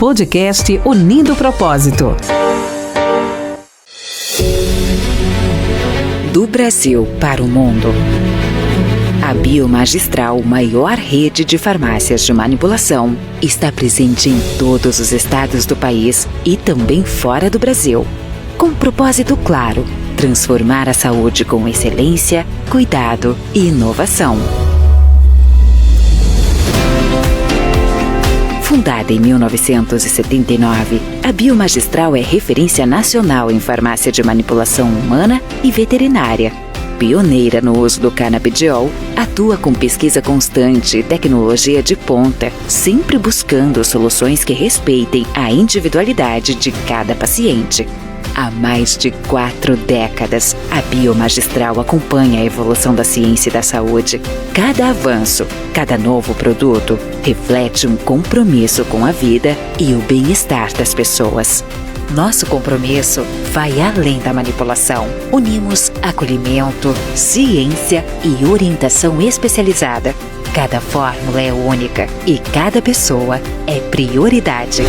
Podcast Unindo o Propósito. Do Brasil para o mundo. A Biomagistral, maior rede de farmácias de manipulação, está presente em todos os estados do país e também fora do Brasil. Com um propósito claro: transformar a saúde com excelência, cuidado e inovação. Fundada em 1979, a Biomagistral é referência nacional em farmácia de manipulação humana e veterinária. Pioneira no uso do canabidiol, atua com pesquisa constante e tecnologia de ponta, sempre buscando soluções que respeitem a individualidade de cada paciente. Há mais de 4 décadas, a Biomagistral acompanha a evolução da ciência e da saúde. Cada avanço, cada novo produto, reflete um compromisso com a vida e o bem-estar das pessoas. Nosso compromisso vai além da manipulação. Unimos acolhimento, ciência e orientação especializada. Cada fórmula é única e cada pessoa é prioridade.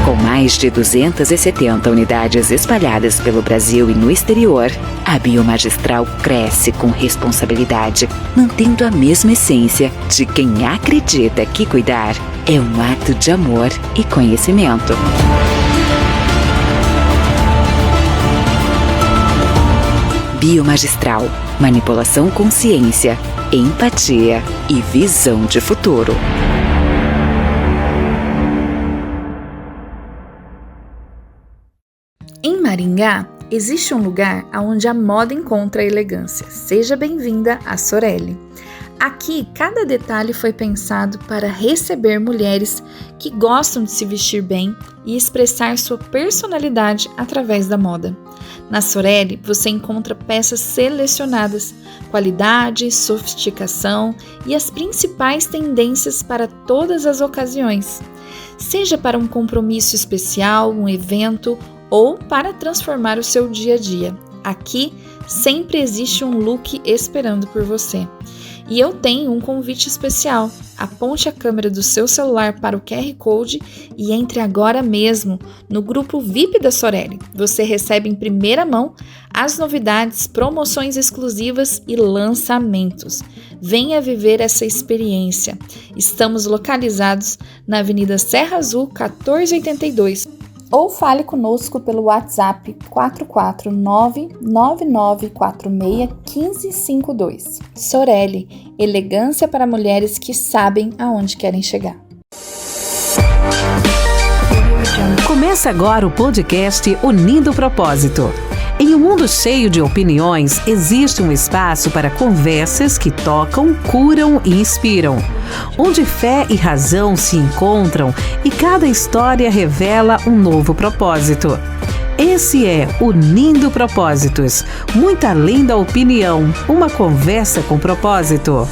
Com mais de 270 unidades espalhadas pelo Brasil e no exterior, a Biomagistral cresce com responsabilidade, mantendo a mesma essência de quem acredita que cuidar é um ato de amor e conhecimento. Biomagistral, manipulação com ciência, empatia e visão de futuro. Em Maringá, existe um lugar onde a moda encontra a elegância. Seja bem-vinda a Sorelli. Aqui, cada detalhe foi pensado para receber mulheres que gostam de se vestir bem e expressar sua personalidade através da moda. Na Sorelli, você encontra peças selecionadas, qualidade, sofisticação e as principais tendências para todas as ocasiões. Seja para um compromisso especial, um evento ou para transformar o seu dia a dia. Aqui sempre existe um look esperando por você. E eu tenho um convite especial. Aponte a câmera do seu celular para o QR Code e entre agora mesmo no grupo VIP da Sorelli. Você recebe em primeira mão as novidades, promoções exclusivas e lançamentos. Venha viver essa experiência. Estamos localizados na Avenida Serra Azul, 1482. Ou fale conosco pelo WhatsApp 449-9946-1552. Sorelli, elegância para mulheres que sabem aonde querem chegar. Começa agora o podcast Unindo o Propósito. Em um mundo cheio de opiniões, existe um espaço para conversas que tocam, curam e inspiram. Onde fé e razão se encontram e cada história revela um novo propósito. Esse é Unindo Propósitos, muito além da opinião, uma conversa com propósito.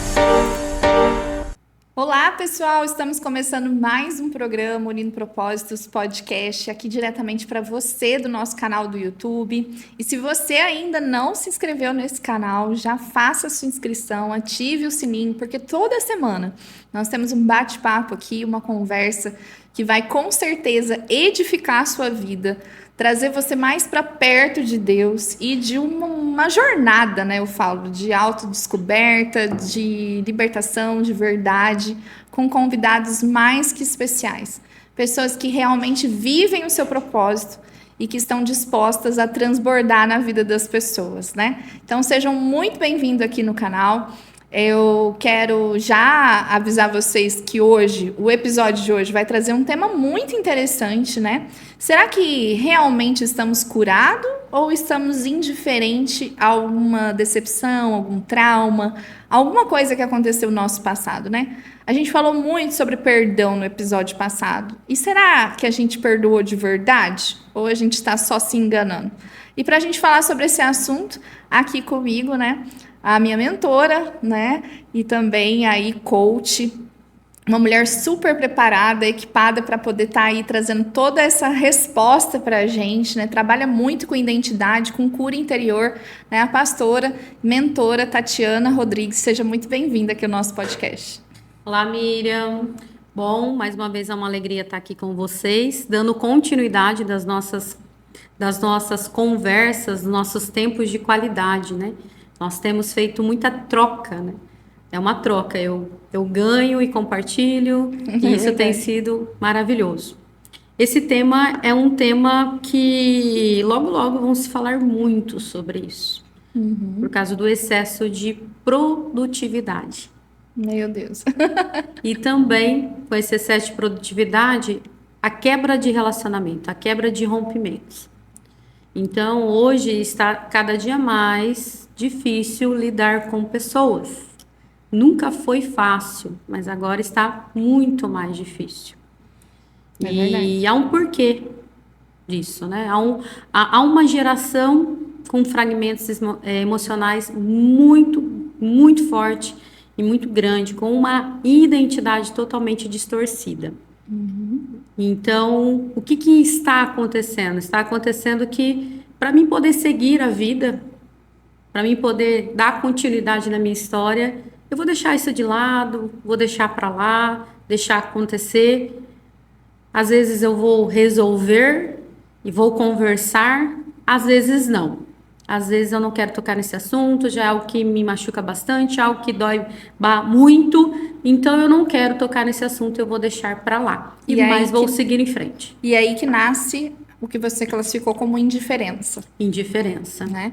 Olá pessoal, estamos começando mais um programa Unindo Propósitos Podcast, aqui diretamente para você do nosso canal do YouTube. E se você ainda não se inscreveu nesse canal, já faça a sua inscrição, ative o sininho, porque toda semana nós temos um bate-papo aqui, uma conversa que vai com certeza edificar a sua vida, trazer você mais para perto de Deus e de uma jornada, né? Eu falo de autodescoberta, de libertação, de verdade, com convidados mais que especiais. Pessoas que realmente vivem o seu propósito e que estão dispostas a transbordar na vida das pessoas, né? Então sejam muito bem-vindos aqui no canal. Eu quero já avisar vocês que hoje, o episódio de hoje vai trazer um tema muito interessante, né? Será que realmente estamos curados ou estamos indiferentes a alguma decepção, algum trauma, alguma coisa que aconteceu no nosso passado, né? A gente falou muito sobre perdão no episódio passado. E será que a gente perdoou de verdade? Ou a gente está só se enganando? E para a gente falar sobre esse assunto, aqui comigo, né? A minha mentora, né? E também aí coach, uma mulher super preparada, equipada para poder estar aí trazendo toda essa resposta para a gente, né? Trabalha muito com identidade, com cura interior, né? A pastora, mentora Tatiana Rodrigues. Seja muito bem-vinda aqui ao nosso podcast. Olá, Miriam. Bom, mais uma vez é uma alegria estar aqui com vocês, dando continuidade das nossas conversas, dos nossos tempos de qualidade, né? Nós temos feito muita troca, né? É uma troca, eu ganho e compartilho, e isso tem sido maravilhoso. Esse tema é um tema que logo, logo vamos se falar muito sobre isso, por causa do excesso de produtividade. Meu Deus. E também, com esse excesso de produtividade, a quebra de relacionamento, a quebra de rompimentos. Então, hoje está cada dia mais difícil lidar com pessoas. Nunca foi fácil, mas agora está muito mais difícil. É verdade. E há um porquê disso, né? Há uma geração com fragmentos emocionais muito, muito forte e muito grande, com uma identidade totalmente distorcida. Então, o que está acontecendo? Está acontecendo que, para mim poder seguir a vida, para mim poder dar continuidade na minha história, eu vou deixar isso de lado, vou deixar para lá, deixar acontecer. Às vezes eu vou resolver e vou conversar, às vezes não. Às vezes eu não quero tocar nesse assunto, já é algo que me machuca bastante, algo que dói muito, então eu não quero tocar nesse assunto, eu vou deixar para lá. Mas vou seguir em frente. E aí que nasce o que você classificou como indiferença. Indiferença. Né?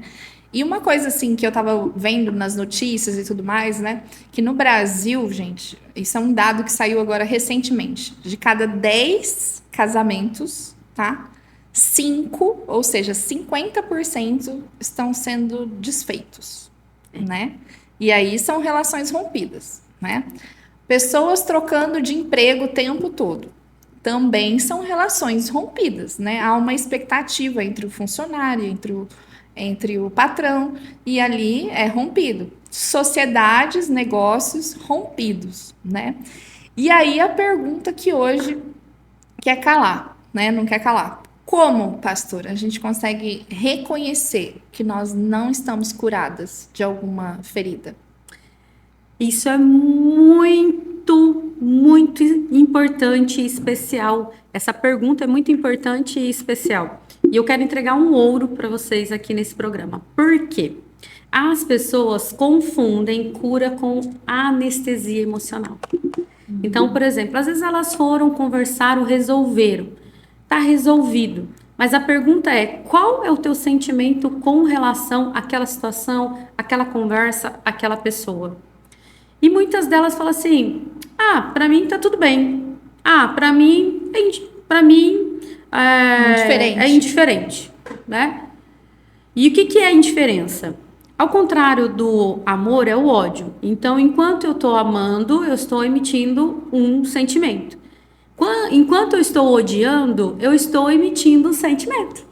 E uma coisa assim que eu tava vendo nas notícias e tudo mais, né? Que no Brasil, gente, isso é um dado que saiu agora recentemente. De cada 10 casamentos, tá? 5, ou seja, 50% estão sendo desfeitos, né? E aí são relações rompidas, né? Pessoas trocando de emprego o tempo todo. Também são relações rompidas, né? Há uma expectativa entre o funcionário, entre o patrão, e ali é rompido. Sociedades, negócios rompidos, né? E aí a pergunta que hoje quer calar, né? Não quer calar. Como, pastor, a gente consegue reconhecer que nós não estamos curadas de alguma ferida? Isso é muito, muito importante e especial. Essa pergunta é muito importante e especial. E eu quero entregar um ouro para vocês aqui nesse programa. Por quê? As pessoas confundem cura com anestesia emocional. Então, por exemplo, às vezes elas foram, conversaram, resolveram. Está resolvido. Mas a pergunta é, qual é o teu sentimento com relação àquela situação, àquela conversa, àquela pessoa? E muitas delas falam assim, para mim tá tudo bem. Para mim é indiferente, né? E o que é indiferença? Ao contrário do amor, é o ódio. Então, enquanto eu estou amando, eu estou emitindo um sentimento. Enquanto eu estou odiando, eu estou emitindo um sentimento.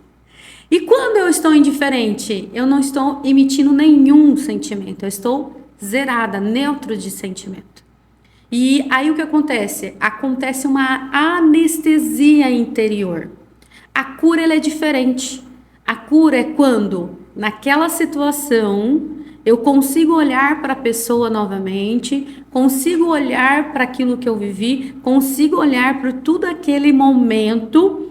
E quando eu estou indiferente, eu não estou emitindo nenhum sentimento. Eu estou zerada, neutro de sentimento. E aí o que acontece? Acontece uma anestesia interior. A cura ela é diferente. A cura é quando, naquela situação, eu consigo olhar para a pessoa novamente, consigo olhar para aquilo que eu vivi, consigo olhar para tudo aquele momento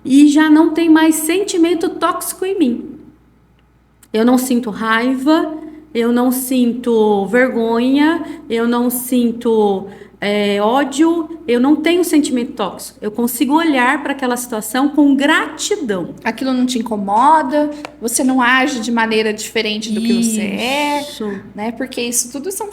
e já não tem mais sentimento tóxico em mim. Eu não sinto raiva, eu não sinto vergonha, eu não sinto ódio, eu não tenho sentimento tóxico. Eu consigo olhar para aquela situação com gratidão. Aquilo não te incomoda, você não age de maneira diferente do que você é, né? Porque isso tudo são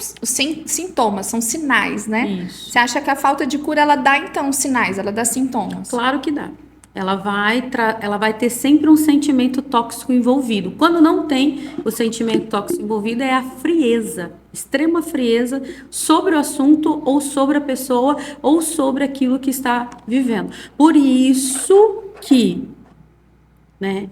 sintomas, são sinais, né? Isso. Você acha que a falta de cura, ela dá então sinais, ela dá sintomas? Claro que dá. Ela vai ter sempre um sentimento tóxico envolvido. Quando não tem o sentimento tóxico envolvido, é a frieza, extrema frieza sobre o assunto ou sobre a pessoa ou sobre aquilo que está vivendo. Por isso que, né,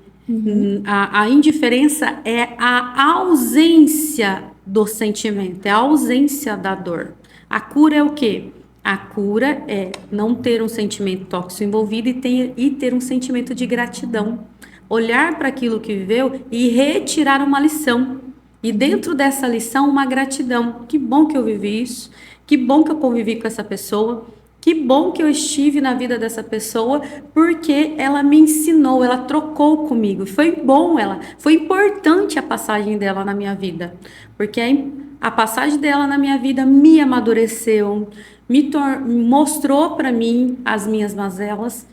a indiferença é a ausência do sentimento, é a ausência da dor. A cura é o quê? A cura é não ter um sentimento tóxico envolvido e ter um sentimento de gratidão. Olhar para aquilo que viveu e retirar uma lição. E dentro dessa lição, uma gratidão. Que bom que eu vivi isso. Que bom que eu convivi com essa pessoa. Que bom que eu estive na vida dessa pessoa, porque ela me ensinou, ela trocou comigo. Foi bom foi importante a passagem dela na minha vida, porque a passagem dela na minha vida me amadureceu, mostrou para mim as minhas mazelas,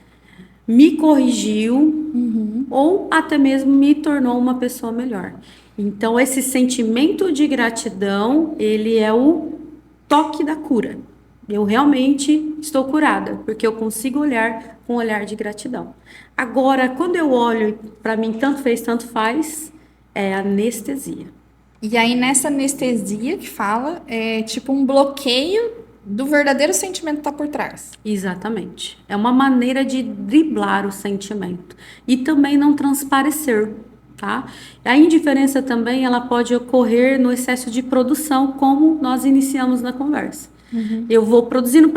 me corrigiu, ou até mesmo me tornou uma pessoa melhor. Então, esse sentimento de gratidão, ele é o toque da cura. Eu realmente estou curada, porque eu consigo olhar com um olhar de gratidão. Agora, quando eu olho, para mim, tanto fez, tanto faz, é anestesia. E aí, nessa anestesia que fala, é tipo um bloqueio do verdadeiro sentimento que está por trás. Exatamente. É uma maneira de driblar o sentimento. E também não transparecer, tá? A indiferença também, ela pode ocorrer no excesso de produção, como nós iniciamos na conversa. Eu vou produzindo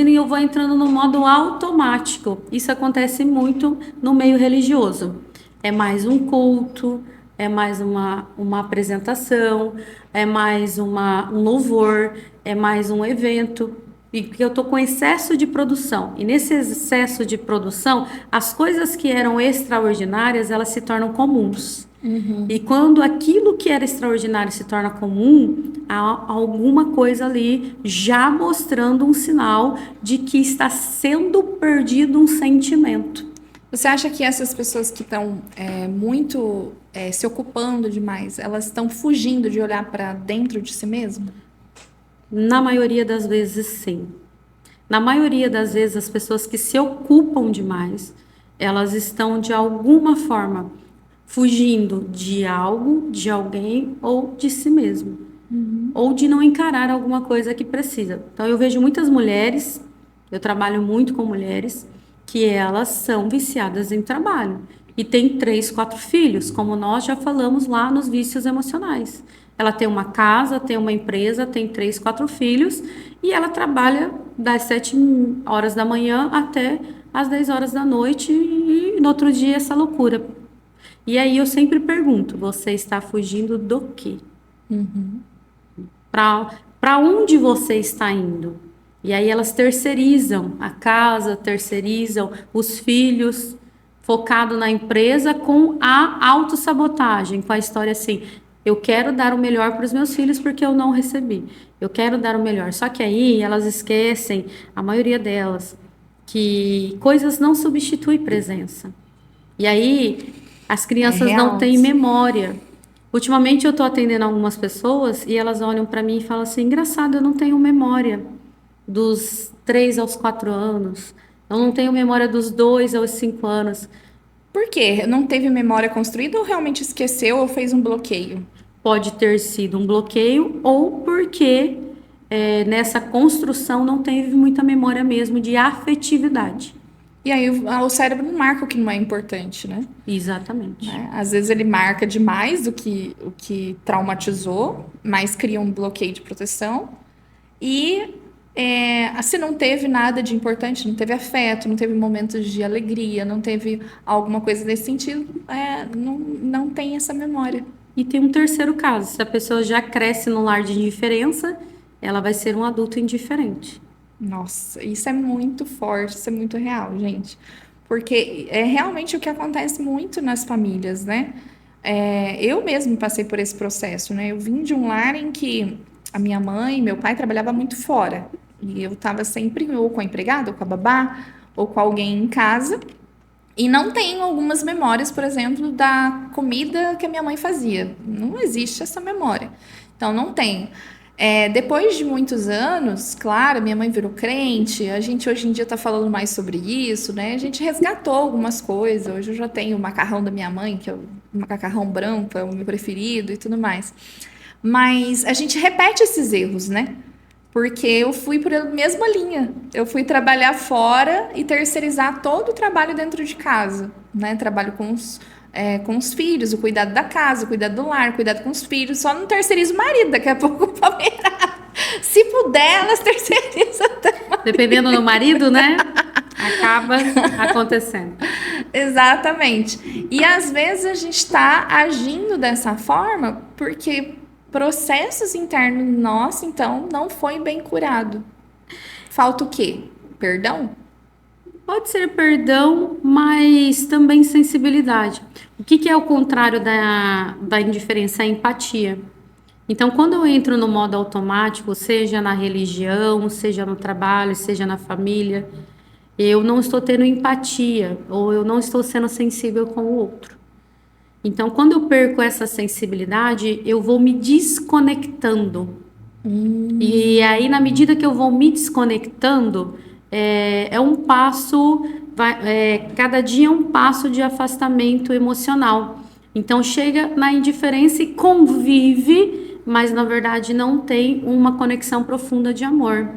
e eu vou entrando no modo automático. Isso acontece muito no meio religioso. É mais um culto, é mais uma apresentação, é mais um louvor, é mais um evento. E porque eu estou com excesso de produção. E nesse excesso de produção, as coisas que eram extraordinárias, elas se tornam comuns. E quando aquilo que era extraordinário se torna comum, há alguma coisa ali já mostrando um sinal de que está sendo perdido um sentimento. Você acha que essas pessoas que estão muito se ocupando demais, elas estão fugindo de olhar para dentro de si mesmo? Na maioria das vezes, sim. Na maioria das vezes, as pessoas que se ocupam demais, elas estão de alguma forma fugindo de algo, de alguém ou de si mesmo. Ou de não encarar alguma coisa que precisa. Então, eu vejo muitas mulheres, eu trabalho muito com mulheres, que elas são viciadas em trabalho. E tem 3, 4 filhos, como nós já falamos lá nos vícios emocionais. Ela tem uma casa, tem uma empresa, tem 3, 4 filhos, e ela trabalha das 7 horas da manhã até as 10 horas da noite, e no outro dia essa loucura. E aí eu sempre pergunto, você está fugindo do quê? Para onde você está indo? E aí elas terceirizam a casa, terceirizam os filhos, focado na empresa com a autossabotagem, com a história assim, eu quero dar o melhor para os meus filhos porque eu não recebi. Eu quero dar o melhor. Só que aí elas esquecem, a maioria delas, que coisas não substituem presença. E aí as crianças não têm memória. Ultimamente eu estou atendendo algumas pessoas e elas olham para mim e falam assim, engraçado, eu não tenho memória dos 3 aos 4 anos. Eu não tenho memória dos 2 aos 5 anos. Por quê? Não teve memória construída ou realmente esqueceu ou fez um bloqueio? Pode ter sido um bloqueio ou porque nessa construção não teve muita memória mesmo de afetividade. E aí o cérebro não marca o que não é importante, né? Exatamente. Às vezes ele marca demais o que traumatizou, mas cria um bloqueio de proteção. E se não teve nada de importante, não teve afeto, não teve momentos de alegria, não teve alguma coisa desse sentido, não tem essa memória. E tem um terceiro caso, se a pessoa já cresce no lar de indiferença, ela vai ser um adulto indiferente. Nossa, isso é muito forte, isso é muito real, gente. Porque é realmente o que acontece muito nas famílias, né? Eu mesmo passei por esse processo, né? Eu vim de um lar em que a minha mãe e meu pai trabalhavam muito fora. E eu estava sempre ou com a empregada, ou com a babá, ou com alguém em casa. E não tenho algumas memórias, por exemplo, da comida que a minha mãe fazia. Não existe essa memória. Então, não tenho. Depois de muitos anos, claro, minha mãe virou crente, a gente hoje em dia está falando mais sobre isso, né? A gente resgatou algumas coisas. Hoje eu já tenho o macarrão da minha mãe, que é o macarrão branco, é o meu preferido e tudo mais. Mas a gente repete esses erros, né? Porque eu fui por a mesma linha. Eu fui trabalhar fora e terceirizar todo o trabalho dentro de casa, né? Trabalho com os filhos, o cuidado da casa, o cuidado do lar, o cuidado com os filhos. Só não terceirizo o marido, daqui a pouco o Palmeiras. Se puder, elas terceirizam até o marido. Dependendo do marido, né? Acaba acontecendo. Exatamente. E às vezes a gente está agindo dessa forma porque processos internos nossos, então, não foi bem curado. falta o quê? Perdão? Pode ser perdão, mas também sensibilidade. O que é o contrário da indiferença? A empatia. Então, quando eu entro no modo automático, seja na religião, seja no trabalho, seja na família, eu não estou tendo empatia, ou eu não estou sendo sensível com o outro. Então, quando eu perco essa sensibilidade, eu vou me desconectando. E aí, na medida que eu vou me desconectando, é um passo, cada dia é um passo de afastamento emocional. Então, chega na indiferença e convive, mas na verdade não tem uma conexão profunda de amor.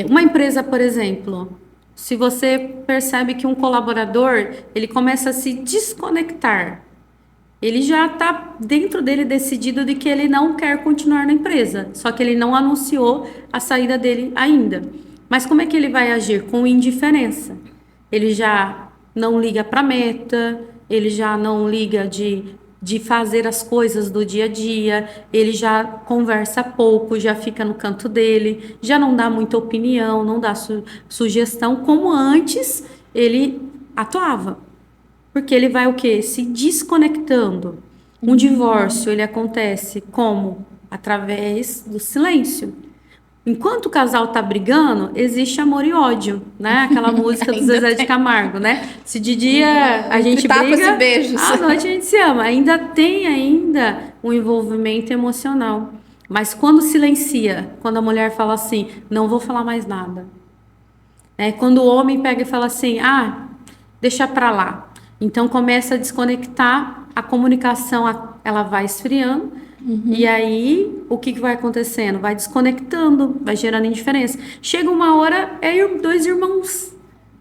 Uma empresa, por exemplo, se você percebe que um colaborador, ele começa a se desconectar, ele já está dentro dele decidido de que ele não quer continuar na empresa, só que ele não anunciou a saída dele ainda. Mas como é que ele vai agir? Com indiferença. Ele já não liga para a meta, ele já não liga de fazer as coisas do dia a dia, ele já conversa pouco, já fica no canto dele, já não dá muita opinião, não dá sugestão, como antes ele atuava. Porque ele vai o quê? Se desconectando. Um divórcio, ele acontece como? Através do silêncio. Enquanto o casal está brigando, existe amor e ódio, né? Aquela música do Zezé de Camargo, né? Se de dia a gente briga, e beijos. à noite a gente se ama. Ainda tem um envolvimento emocional. Mas quando silencia, quando a mulher fala assim, não vou falar mais nada. Quando o homem pega e fala assim, deixa pra lá. Então começa a desconectar, a comunicação ela vai esfriando. E aí, o que vai acontecendo? Vai desconectando, vai gerando indiferença. Chega uma hora, dois irmãos.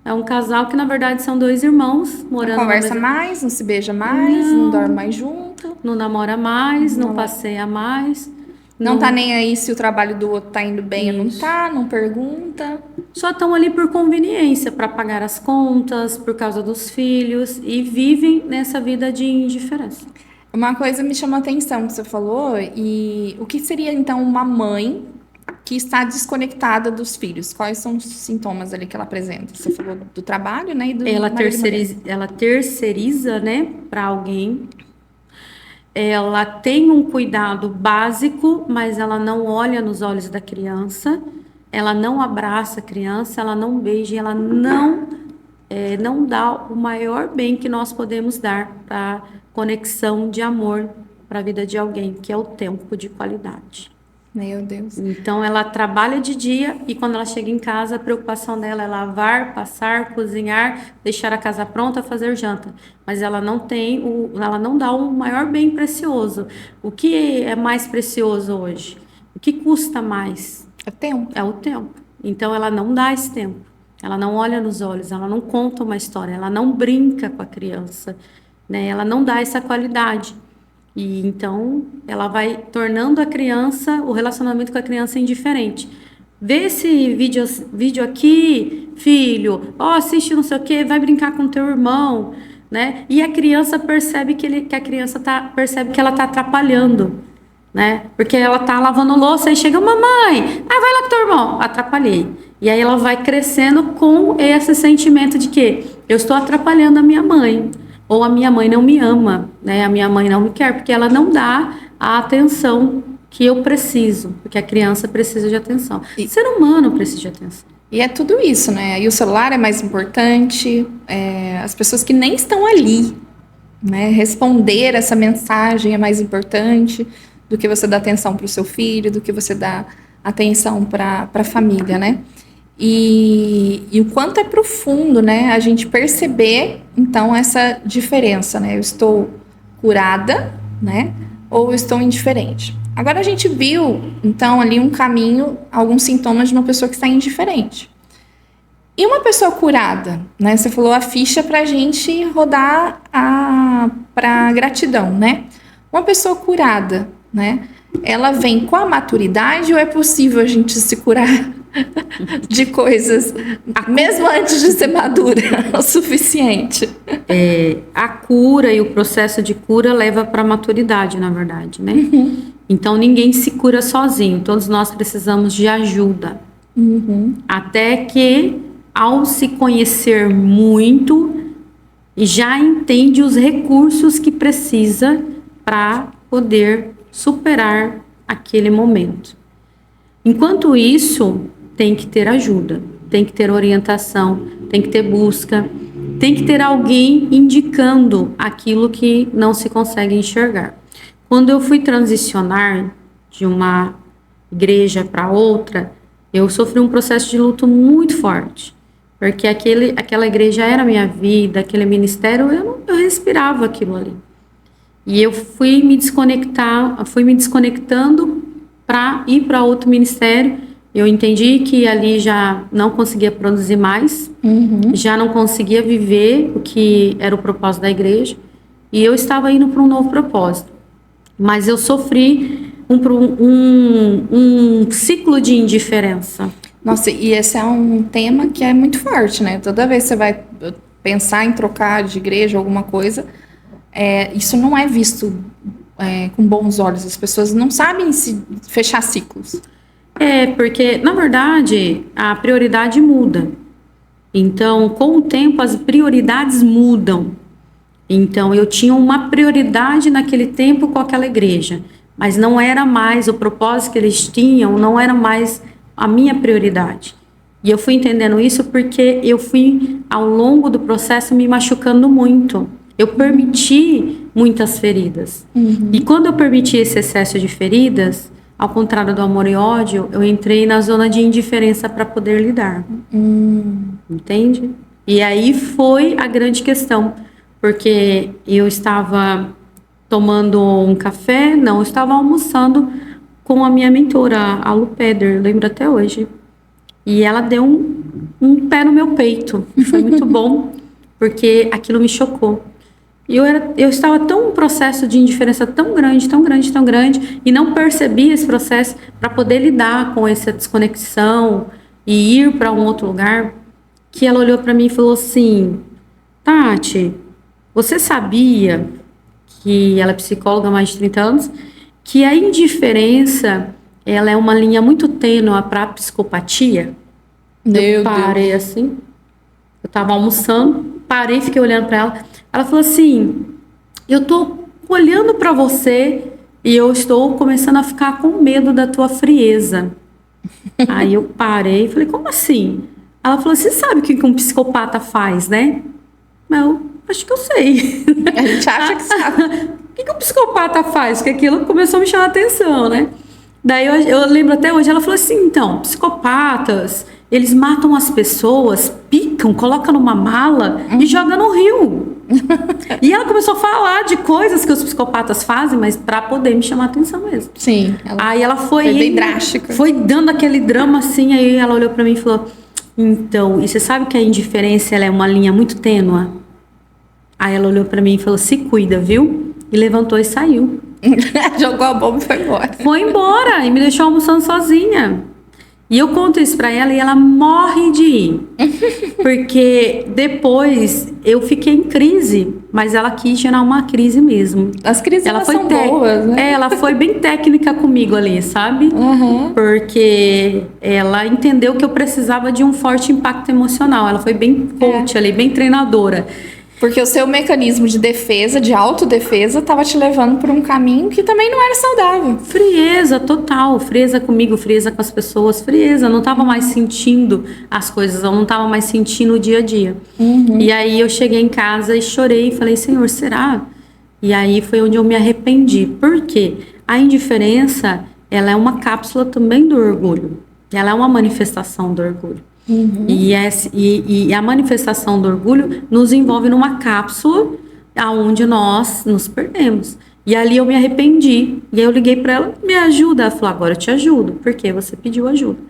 É um casal que, na verdade, são dois irmãos morando. Não conversa mais, não se beija mais, não dorme mais junto. Não namora mais, não passeia mais. Não tá nem aí se o trabalho do outro tá indo bem ou não tá, não pergunta. Só estão ali por conveniência, para pagar as contas, por causa dos filhos, e vivem nessa vida de indiferença. Uma coisa me chamou a atenção que você falou, e o que seria então uma mãe que está desconectada dos filhos? Quais são os sintomas ali que ela apresenta? Você falou do trabalho, né? E do ela terceiriza, né, para alguém. Ela tem um cuidado básico, mas ela não olha nos olhos da criança, ela não abraça a criança, ela não beija, ela não dá o maior bem que nós podemos dar para conexão de amor para a vida de alguém, que é o tempo de qualidade. Meu Deus. Então, ela trabalha de dia e quando ela chega em casa, a preocupação dela é lavar, passar, cozinhar, deixar a casa pronta, fazer janta. Mas ela não dá o maior bem precioso. O que é mais precioso hoje? O que custa mais? É tempo. É o tempo. Então, ela não dá esse tempo. Ela não olha nos olhos, ela não conta uma história, ela não brinca com a criança, né? Ela não dá essa qualidade. E então ela vai tornando o relacionamento com a criança indiferente. Vê esse vídeo aqui, filho, assiste não sei o quê, vai brincar com teu irmão, né? E a criança percebe percebe que ela está atrapalhando, né? Porque ela está lavando louça e chega, mamãe, vai lá com teu irmão, atrapalhei. E aí ela vai crescendo com esse sentimento de que eu estou atrapalhando a minha mãe. Ou a minha mãe não me ama, né? A minha mãe não me quer, porque ela não dá a atenção que eu preciso, porque a criança precisa de atenção. O ser humano precisa de atenção. E é tudo isso, né? E o celular é mais importante, as pessoas que nem estão ali, né? Responder essa mensagem é mais importante do que você dar atenção para o seu filho, do que você dar atenção para a família, né? E o quanto é profundo, né, a gente perceber, então, essa diferença, né? Eu estou curada, né, ou eu estou indiferente. Agora a gente viu, então, ali um caminho, alguns sintomas de uma pessoa que está indiferente. E uma pessoa curada, né? Você falou a ficha para a gente rodar para gratidão, né? Uma pessoa curada, né? Ela vem com a maturidade ou é possível a gente se curar de coisas, mesmo antes de ser madura o suficiente? A cura e o processo de cura leva para a maturidade, na verdade, né? Então, ninguém se cura sozinho. Todos nós precisamos de ajuda, Até que, ao se conhecer muito, já entende os recursos que precisa para poder superar aquele momento. Enquanto isso, tem que ter ajuda, tem que ter orientação, tem que ter busca, tem que ter alguém indicando aquilo que não se consegue enxergar. Quando eu fui transicionar de uma igreja para outra, eu sofri um processo de luto muito forte, porque aquela igreja era a minha vida, aquele ministério, eu respirava aquilo ali. E eu fui me desconectando para ir para outro ministério. Eu entendi que ali já não conseguia produzir mais, já não conseguia viver o que era o propósito da igreja, e eu estava indo para um novo propósito. Mas eu sofri um ciclo de indiferença. Nossa, e esse é um tema que é muito forte, né? Toda vez que você vai pensar em trocar de igreja, alguma coisa, isso não é visto com bons olhos. As pessoas não sabem se fechar ciclos. Porque, na verdade, a prioridade muda. Então, com o tempo, as prioridades mudam. Então, eu tinha uma prioridade naquele tempo com aquela igreja, mas não era mais o propósito que eles tinham, não era mais a minha prioridade. E eu fui entendendo isso porque eu fui, ao longo do processo, me machucando muito. Eu permiti muitas feridas. E quando eu permiti esse excesso de feridas, ao contrário do amor e ódio, eu entrei na zona de indiferença para poder lidar. Entende? E aí foi a grande questão, porque eu estava tomando um café, eu estava almoçando com a minha mentora, a Lu Peder, lembro até hoje. E ela deu um pé no meu peito. Foi muito bom, porque aquilo me chocou. E eu estava tão um processo de indiferença tão grande, e não percebi esse processo para poder lidar com essa desconexão e ir para um outro lugar, que ela olhou para mim e falou assim: Tati, você sabia que ela é psicóloga há mais de 30 anos, que a indiferença, ela é uma linha muito tênue para a psicopatia? Eu parei assim, eu estava almoçando, parei, fiquei olhando para ela. Ela falou assim: eu tô olhando para você e eu estou começando a ficar com medo da tua frieza. Aí eu parei e falei: como assim? Ela falou: você sabe o que um psicopata faz, né? Eu acho que eu sei. A gente acha que sabe. O que um psicopata faz? Porque aquilo começou a me chamar a atenção, né? Daí eu lembro até hoje, ela falou assim: então, psicopatas, eles matam as pessoas, picam, colocam numa mala e jogam no rio. E ela começou a falar de coisas que os psicopatas fazem, mas para poder me chamar a atenção mesmo. Sim. Aí ela foi bem drástica. Foi dando aquele drama assim, aí ela olhou para mim e falou: então, e você sabe que a indiferença, ela é uma linha muito tênue? Aí ela olhou para mim e falou: se cuida, viu? E levantou e saiu. Jogou a bomba e foi embora. Foi embora e me deixou almoçando sozinha. E eu conto isso pra ela e ela morre de rir. Porque depois eu fiquei em crise, mas ela quis gerar uma crise mesmo. As crises elas são boas, né? Ela foi bem técnica comigo ali, sabe? Porque ela entendeu que eu precisava de um forte impacto emocional. Ela foi bem coach ali, bem treinadora. Porque o seu mecanismo de defesa, de autodefesa, estava te levando por um caminho que também não era saudável. Frieza total, frieza comigo, frieza com as pessoas, frieza. Eu não estava mais sentindo as coisas, eu não estava mais sentindo o dia a dia. E aí eu cheguei em casa e chorei e falei: Senhor, será? E aí foi onde eu me arrependi. Por quê? A indiferença, ela é uma cápsula também do orgulho. Ela é uma manifestação do orgulho. E a manifestação do orgulho nos envolve numa cápsula aonde nós nos perdemos. E ali eu me arrependi. E aí eu liguei para ela: me ajuda. Ela falou: agora eu te ajudo. Porque você pediu ajuda.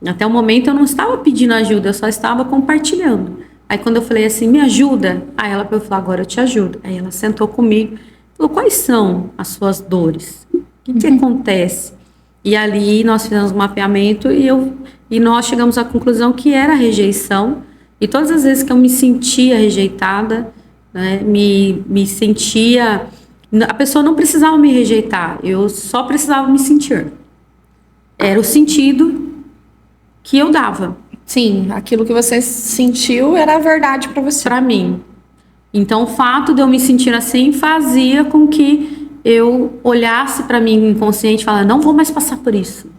Até o momento eu não estava pedindo ajuda, eu só estava compartilhando. Aí quando eu falei assim: me ajuda. Aí ela falou: agora eu te ajudo. Aí ela sentou comigo e falou: quais são as suas dores? O que acontece? E ali nós fizemos um mapeamento e nós chegamos à conclusão que era a rejeição. E todas as vezes que eu me sentia rejeitada, né, me sentia... A pessoa não precisava me rejeitar, eu só precisava me sentir. Era o sentido que eu dava. Sim, aquilo que você sentiu era a verdade para você. Para mim. Então, o fato de eu me sentir assim fazia com que eu olhasse para mim inconsciente e falasse, não vou mais passar por isso.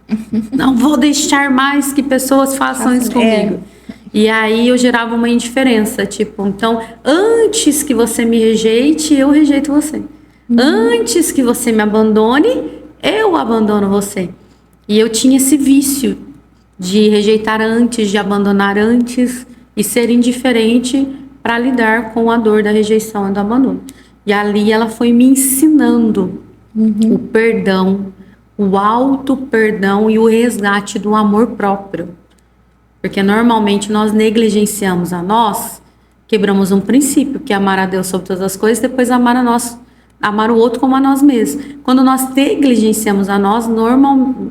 Não vou deixar mais que pessoas façam isso comigo. E aí eu gerava uma indiferença, tipo, então, antes que você me rejeite, eu rejeito você. Antes que você me abandone, eu abandono você. E eu tinha esse vício de rejeitar antes, de abandonar antes e ser indiferente para lidar com a dor da rejeição e do abandono. E ali ela foi me ensinando o perdão, o auto-perdão e o resgate do amor próprio. Porque normalmente nós negligenciamos a nós, quebramos um princípio, que é amar a Deus sobre todas as coisas, depois amar a nós, amar o outro como a nós mesmos. Quando nós negligenciamos a nós,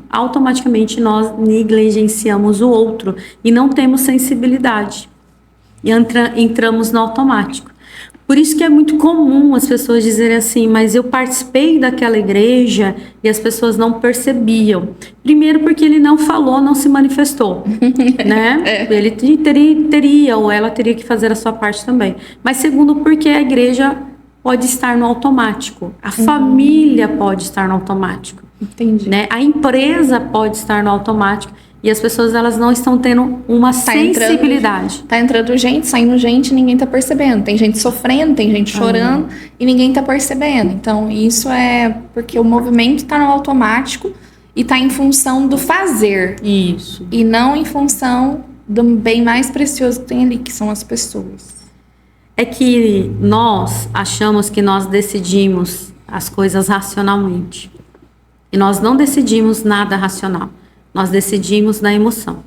automaticamente nós negligenciamos o outro e não temos sensibilidade. E entramos no automático. Por isso que é muito comum as pessoas dizerem assim, mas eu participei daquela igreja e as pessoas não percebiam. Primeiro porque ele não falou, não se manifestou, né? Ele teria ou ela teria que fazer a sua parte também. Mas segundo porque a igreja pode estar no automático, a família pode estar no automático. Entendi. Né? A empresa pode estar no automático. E as pessoas, elas não estão tendo uma sensibilidade. Tá entrando gente, saindo gente, ninguém tá percebendo. Tem gente sofrendo, tem gente chorando e ninguém tá percebendo. Então, isso é porque o movimento tá no automático e tá em função do fazer. Isso. E não em função do bem mais precioso que tem ali, que são as pessoas. É que nós achamos que nós decidimos as coisas racionalmente. E nós não decidimos nada racional. Nós decidimos na emoção.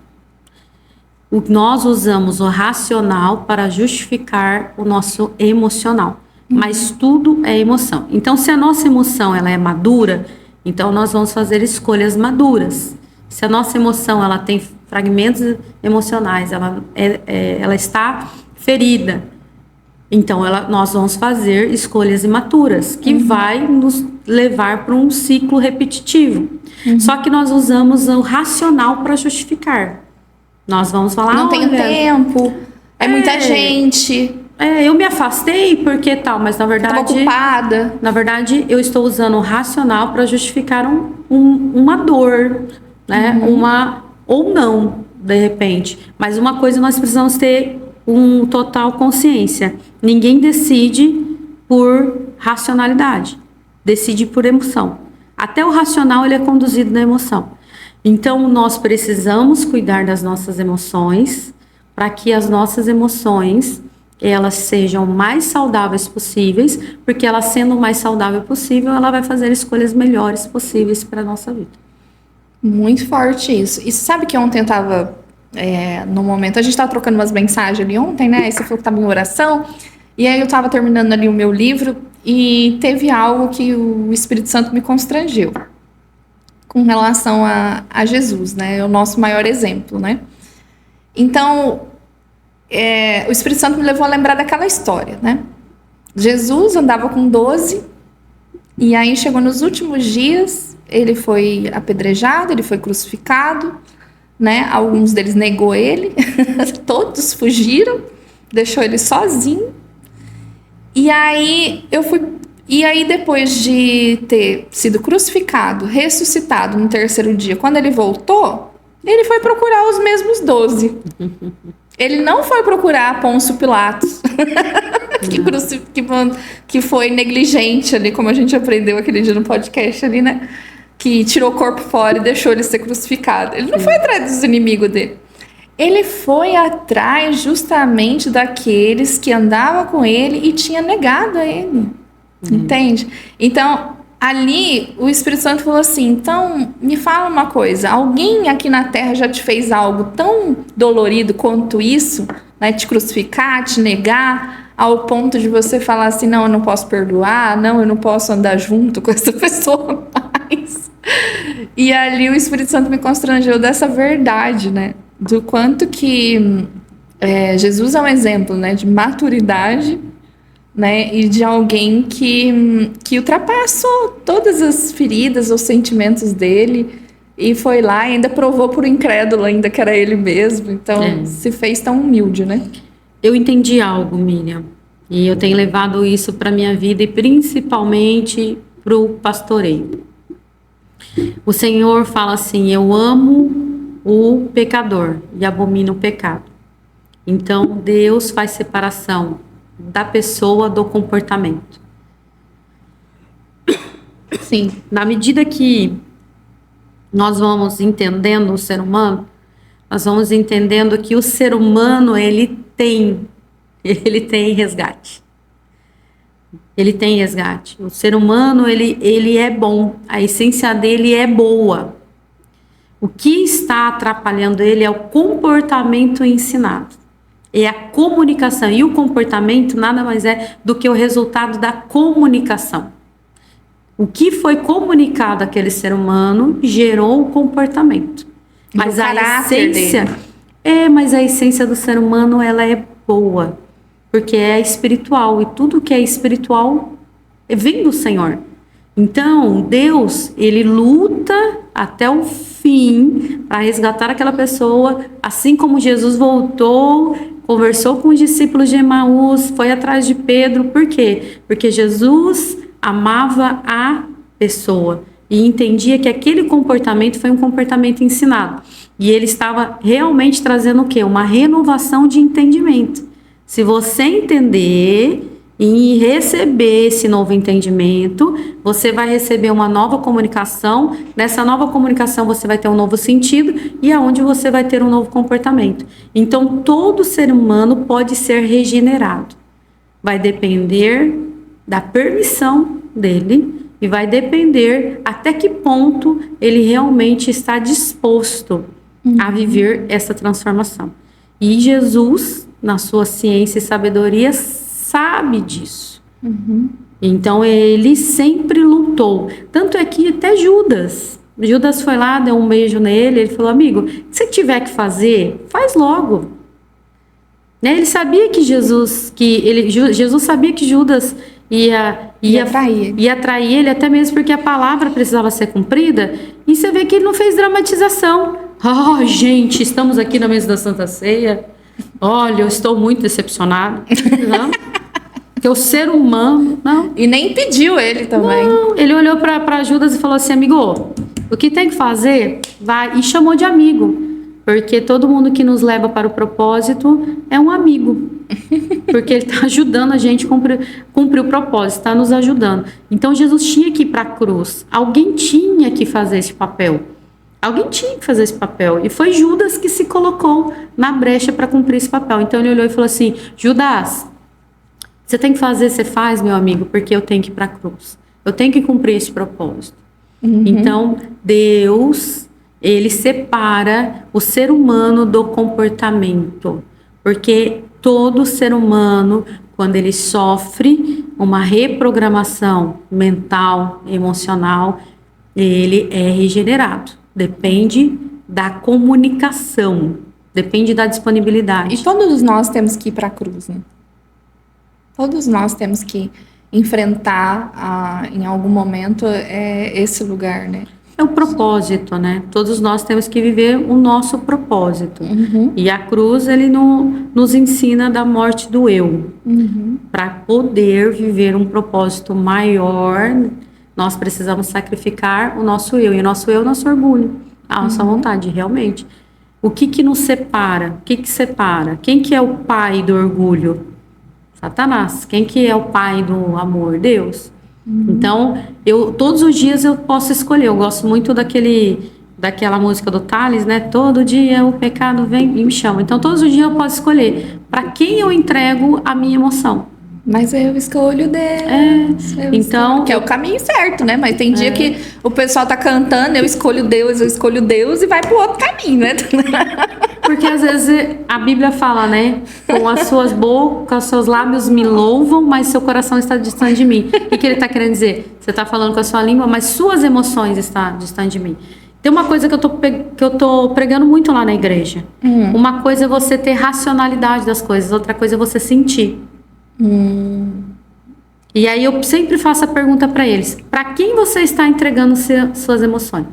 Nós usamos o racional para justificar o nosso emocional. Mas tudo é emoção. Então, se a nossa emoção ela é madura, então nós vamos fazer escolhas maduras. Se a nossa emoção ela tem fragmentos emocionais, ela está ferida, então nós vamos fazer escolhas imaturas, que vai nos levar para um ciclo repetitivo. Só que nós usamos o racional para justificar. Nós vamos falar... Não tenho tempo, é muita gente... eu me afastei porque tal, mas na verdade... Estava ocupada. Na verdade, eu estou usando o racional para justificar uma dor, né? Ou não, de repente. Mas uma coisa nós precisamos ter total consciência. Ninguém decide por racionalidade. Decide por emoção. Até o racional ele é conduzido na emoção. Então, nós precisamos cuidar das nossas emoções para que as nossas emoções elas sejam mais saudáveis possíveis, porque ela sendo o mais saudável possível, ela vai fazer escolhas melhores possíveis para a nossa vida. Muito forte isso. E sabe que ontem eu estava, no momento, a gente estava trocando umas mensagens ali ontem, né? Aí você falou que estava em oração, e aí eu estava terminando ali o meu livro, e teve algo que o Espírito Santo me constrangeu com relação a Jesus, né? É o nosso maior exemplo, né? Então, o Espírito Santo me levou a lembrar daquela história, né? Jesus andava com 12, e aí chegou nos últimos dias, ele foi apedrejado, ele foi crucificado, né? Alguns deles negou ele, todos fugiram, deixou ele sozinho. E aí depois de ter sido crucificado, ressuscitado no terceiro dia, quando ele voltou, ele foi procurar os mesmos 12. Ele não foi procurar Pôncio Pilatos, que foi negligente ali, como a gente aprendeu aquele dia no podcast ali, né? Que tirou o corpo fora e deixou ele ser crucificado. Ele não foi atrás dos inimigos dele. Ele foi atrás justamente daqueles que andavam com ele e tinha negado a ele. Entende? Então, ali o Espírito Santo falou assim, então me fala uma coisa, alguém aqui na Terra já te fez algo tão dolorido quanto isso, né? Te crucificar, te negar, ao ponto de você falar assim, não, eu não posso perdoar, não, eu não posso andar junto com essa pessoa mais. E ali o Espírito Santo me constrangeu dessa verdade, né? Do quanto que Jesus é um exemplo, né, de maturidade, né, e de alguém que ultrapassou todas as feridas, os sentimentos dele, e foi lá e ainda provou por incrédulo ainda que era ele mesmo. Então, se fez tão humilde, né? Eu entendi algo, Miriam, e eu tenho levado isso para minha vida e principalmente para o pastoreio. O Senhor fala assim: eu amo o pecador e abomino o pecado. Então, Deus faz separação da pessoa do comportamento. Sim, na medida que nós vamos entendendo o ser humano, nós vamos entendendo que o ser humano, ele tem resgate. Ele tem resgate. O ser humano, ele é bom. A essência dele é boa. O que está atrapalhando ele é o comportamento ensinado. É a comunicação. E o comportamento nada mais é do que o resultado da comunicação. O que foi comunicado àquele ser humano gerou o comportamento. Mas a essência... mas a essência do ser humano, ela é boa. Porque é espiritual. E tudo que é espiritual vem do Senhor. Então, Deus, ele luta até o fim para resgatar aquela pessoa, assim como Jesus voltou, conversou com os discípulos de Emaús, foi atrás de Pedro. Por quê? Porque Jesus amava a pessoa e entendia que aquele comportamento foi um comportamento ensinado. E ele estava realmente trazendo o quê? Uma renovação de entendimento. Se você entender e receber esse novo entendimento, você vai receber uma nova comunicação. Nessa nova comunicação você vai ter um novo sentido e aonde você vai ter um novo comportamento. Então todo ser humano pode ser regenerado. Vai depender da permissão dele e vai depender até que ponto ele realmente está disposto a viver essa transformação. E Jesus, na sua ciência e sabedoria, sabe disso. Então ele sempre lutou. Tanto é que até Judas foi lá, deu um beijo nele, ele falou: amigo, se tiver que fazer, faz logo. Né? Ele sabia que Jesus sabia que Judas ia trair ele, até mesmo porque a palavra precisava ser cumprida. E você vê que ele não fez dramatização. Gente, estamos aqui na mesa da Santa Ceia. Olha, eu estou muito decepcionado. Não? Porque o ser humano... Não. E nem pediu ele também. Não, ele olhou para Judas e falou assim: amigo, o que tem que fazer, vai. E chamou de amigo. Porque todo mundo que nos leva para o propósito é um amigo. Porque ele está ajudando a gente a cumprir o propósito, está nos ajudando. Então Jesus tinha que ir para a cruz. Alguém tinha que fazer esse papel. Alguém tinha que fazer esse papel. E foi Judas que se colocou na brecha para cumprir esse papel. Então ele olhou e falou assim: Judas, você tem que fazer, você faz, meu amigo, porque eu tenho que ir para a cruz. Eu tenho que cumprir esse propósito. Então Deus, ele separa o ser humano do comportamento. Porque todo ser humano, quando ele sofre uma reprogramação mental, emocional, ele é regenerado. Depende da comunicação, depende da disponibilidade. E todos nós temos que ir para a cruz, né? Todos nós temos que enfrentar, em algum momento, esse lugar, né? É o propósito, né? Todos nós temos que viver o nosso propósito. E a cruz, ele nos ensina da morte do eu. Para poder viver um propósito maior, nós precisamos sacrificar o nosso eu. E o nosso eu, o nosso orgulho, a nossa vontade, realmente. O que nos separa? O que separa? Quem que é o pai do orgulho? Satanás. Quem que é o pai do amor? Deus. Então, todos os dias eu posso escolher. Eu gosto muito daquela música do Thales, né? Todo dia o pecado vem e me chama. Então, todos os dias eu posso escolher para quem eu entrego a minha emoção. Mas eu escolho Deus. Então, que é o caminho certo, né? Mas tem dia que o pessoal tá cantando, eu escolho Deus e vai pro outro caminho, né? Porque às vezes a Bíblia fala, né? Com as suas bocas, seus lábios me louvam, mas seu coração está distante de mim. O que ele tá querendo dizer? Você tá falando com a sua língua, mas suas emoções estão distantes de mim. Tem uma coisa que eu tô pregando muito lá na igreja. Uma coisa é você ter racionalidade das coisas, outra coisa é você sentir. E aí eu sempre faço a pergunta para eles: para quem você está entregando suas emoções?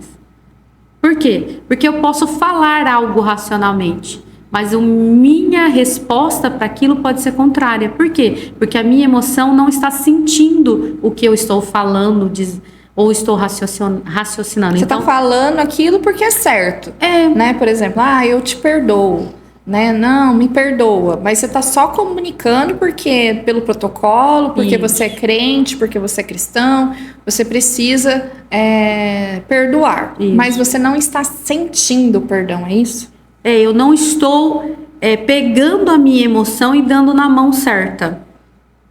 Por quê? Porque eu posso falar algo racionalmente, mas a minha resposta para aquilo pode ser contrária. Por quê? Porque a minha emoção não está sentindo o que eu estou falando ou estou raciocinando. Você está falando aquilo porque é certo. Né? Por exemplo, eu te perdoo. Né? Não, me perdoa. Mas você está só comunicando porque pelo protocolo, porque você é crente, porque você é cristão, você precisa perdoar. Isso. Mas você não está sentindo o perdão, é isso? Eu não estou pegando a minha emoção e dando na mão certa.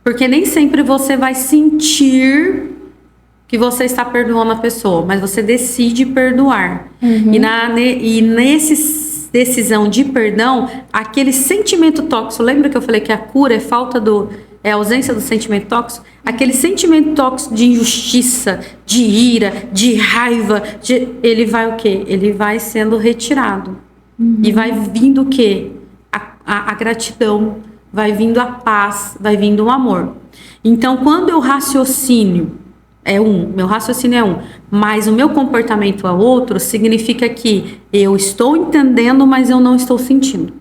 Porque nem sempre você vai sentir que você está perdoando a pessoa, mas você decide perdoar. E nesse decisão de perdão, aquele sentimento tóxico, lembra que eu falei que a cura é a ausência do sentimento tóxico? Aquele sentimento tóxico de injustiça, de ira, de raiva, ele vai o quê? Ele vai sendo retirado. E vai vindo o quê? A gratidão, vai vindo a paz, vai vindo o amor. Então, quando eu raciocínio meu raciocínio é mas o meu comportamento é outro, significa que eu estou entendendo, mas eu não estou sentindo.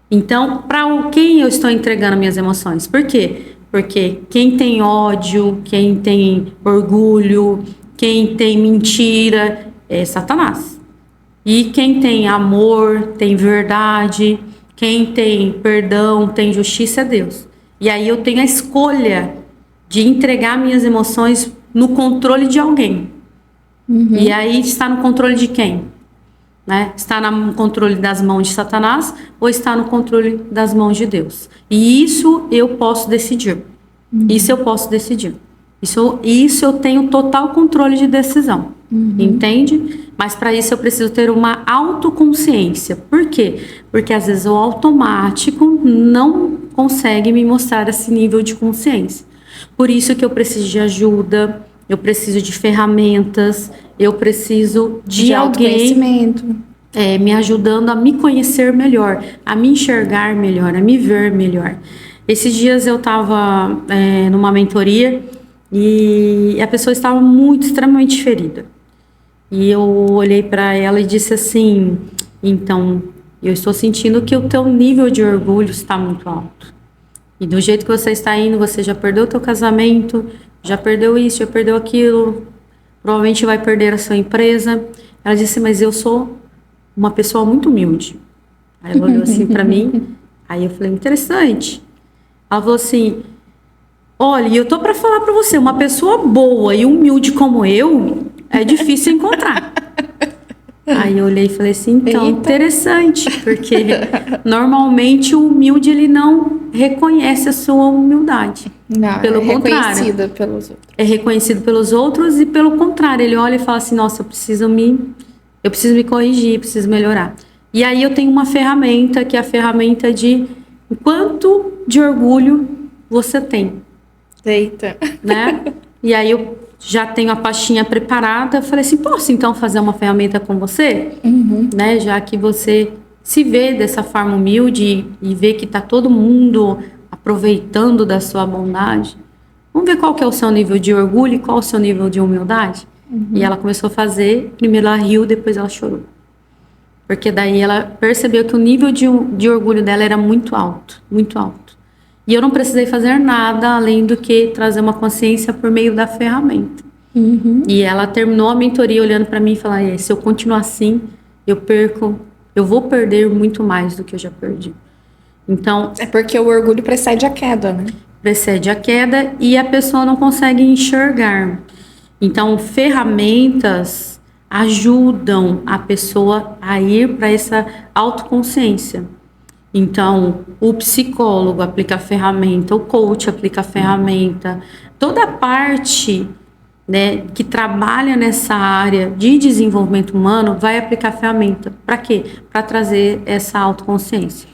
Então, para quem eu estou entregando minhas emoções? Por quê? Porque quem tem ódio, quem tem orgulho, quem tem mentira, é Satanás. E quem tem amor, tem verdade, quem tem perdão, tem justiça, é Deus. E aí eu tenho a escolha de entregar minhas emoções no controle de alguém. E aí está no controle de quem? Né? Está no controle das mãos de Satanás ou está no controle das mãos de Deus? E isso eu posso decidir. Isso eu posso decidir. Isso eu tenho total controle de decisão. Entende? Mas para isso eu preciso ter uma autoconsciência. Por quê? Porque às vezes o automático não consegue me mostrar esse nível de consciência. Por isso que eu preciso de ajuda, eu preciso de ferramentas, eu preciso de alguém me ajudando a me conhecer melhor, a me enxergar melhor, a me ver melhor. Esses dias eu estava numa mentoria e a pessoa estava extremamente ferida. E eu olhei para ela e disse assim, então, eu estou sentindo que o teu nível de orgulho está muito alto. E do jeito que você está indo, você já perdeu o teu casamento, já perdeu isso, já perdeu aquilo, provavelmente vai perder a sua empresa. Ela disse, mas eu sou uma pessoa muito humilde. Aí ela olhou assim para mim, aí eu falei, interessante. Ela falou assim, olha, eu tô para falar para você, uma pessoa boa e humilde como eu, é difícil encontrar. Aí eu olhei e falei assim, então, interessante, porque normalmente o humilde, ele não reconhece a sua humildade. Não, pelo contrário, reconhecida pelos outros. É reconhecido pelos outros e pelo contrário, ele olha e fala assim, nossa, eu preciso me corrigir, preciso melhorar. E aí eu tenho uma ferramenta, que é a ferramenta de quanto de orgulho você tem. Eita. Né? E aí eu já tenho a pastinha preparada, falei assim, posso então fazer uma ferramenta com você? Né? Já que você se vê dessa forma humilde e vê que está todo mundo aproveitando da sua bondade. Vamos ver qual que é o seu nível de orgulho e qual é o seu nível de humildade? E ela começou a fazer, primeiro ela riu, depois ela chorou. Porque daí ela percebeu que o nível de orgulho dela era muito alto, muito alto. E eu não precisei fazer nada além do que trazer uma consciência por meio da ferramenta. E ela terminou a mentoria olhando para mim e falando, se eu continuar assim, eu vou perder muito mais do que eu já perdi. Então, é porque o orgulho precede a queda, né? Precede a queda e a pessoa não consegue enxergar. Então, ferramentas ajudam a pessoa a ir para essa autoconsciência. Então, o psicólogo aplica a ferramenta, o coach aplica a ferramenta, toda a parte, né, que trabalha nessa área de desenvolvimento humano vai aplicar a ferramenta. Para quê? Para trazer essa autoconsciência.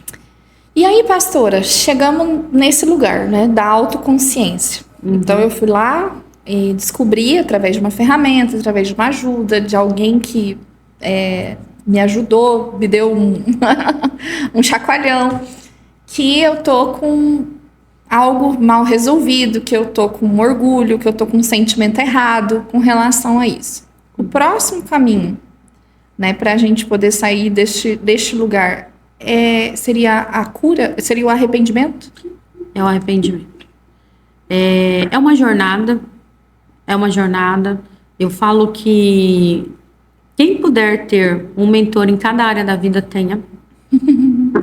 E aí, pastora, chegamos nesse lugar, né, da autoconsciência. Então, eu fui lá e descobri, através de uma ferramenta, através de uma ajuda, de alguém que me ajudou, me deu um chacoalhão, que eu tô com algo mal resolvido, que eu tô com orgulho, que eu tô com um sentimento errado com relação a isso. O próximo caminho, né, para a gente poder sair deste lugar, seria a cura? Seria o arrependimento? É o arrependimento. É uma jornada. É uma jornada. Eu falo que quem puder ter um mentor em cada área da vida, tenha.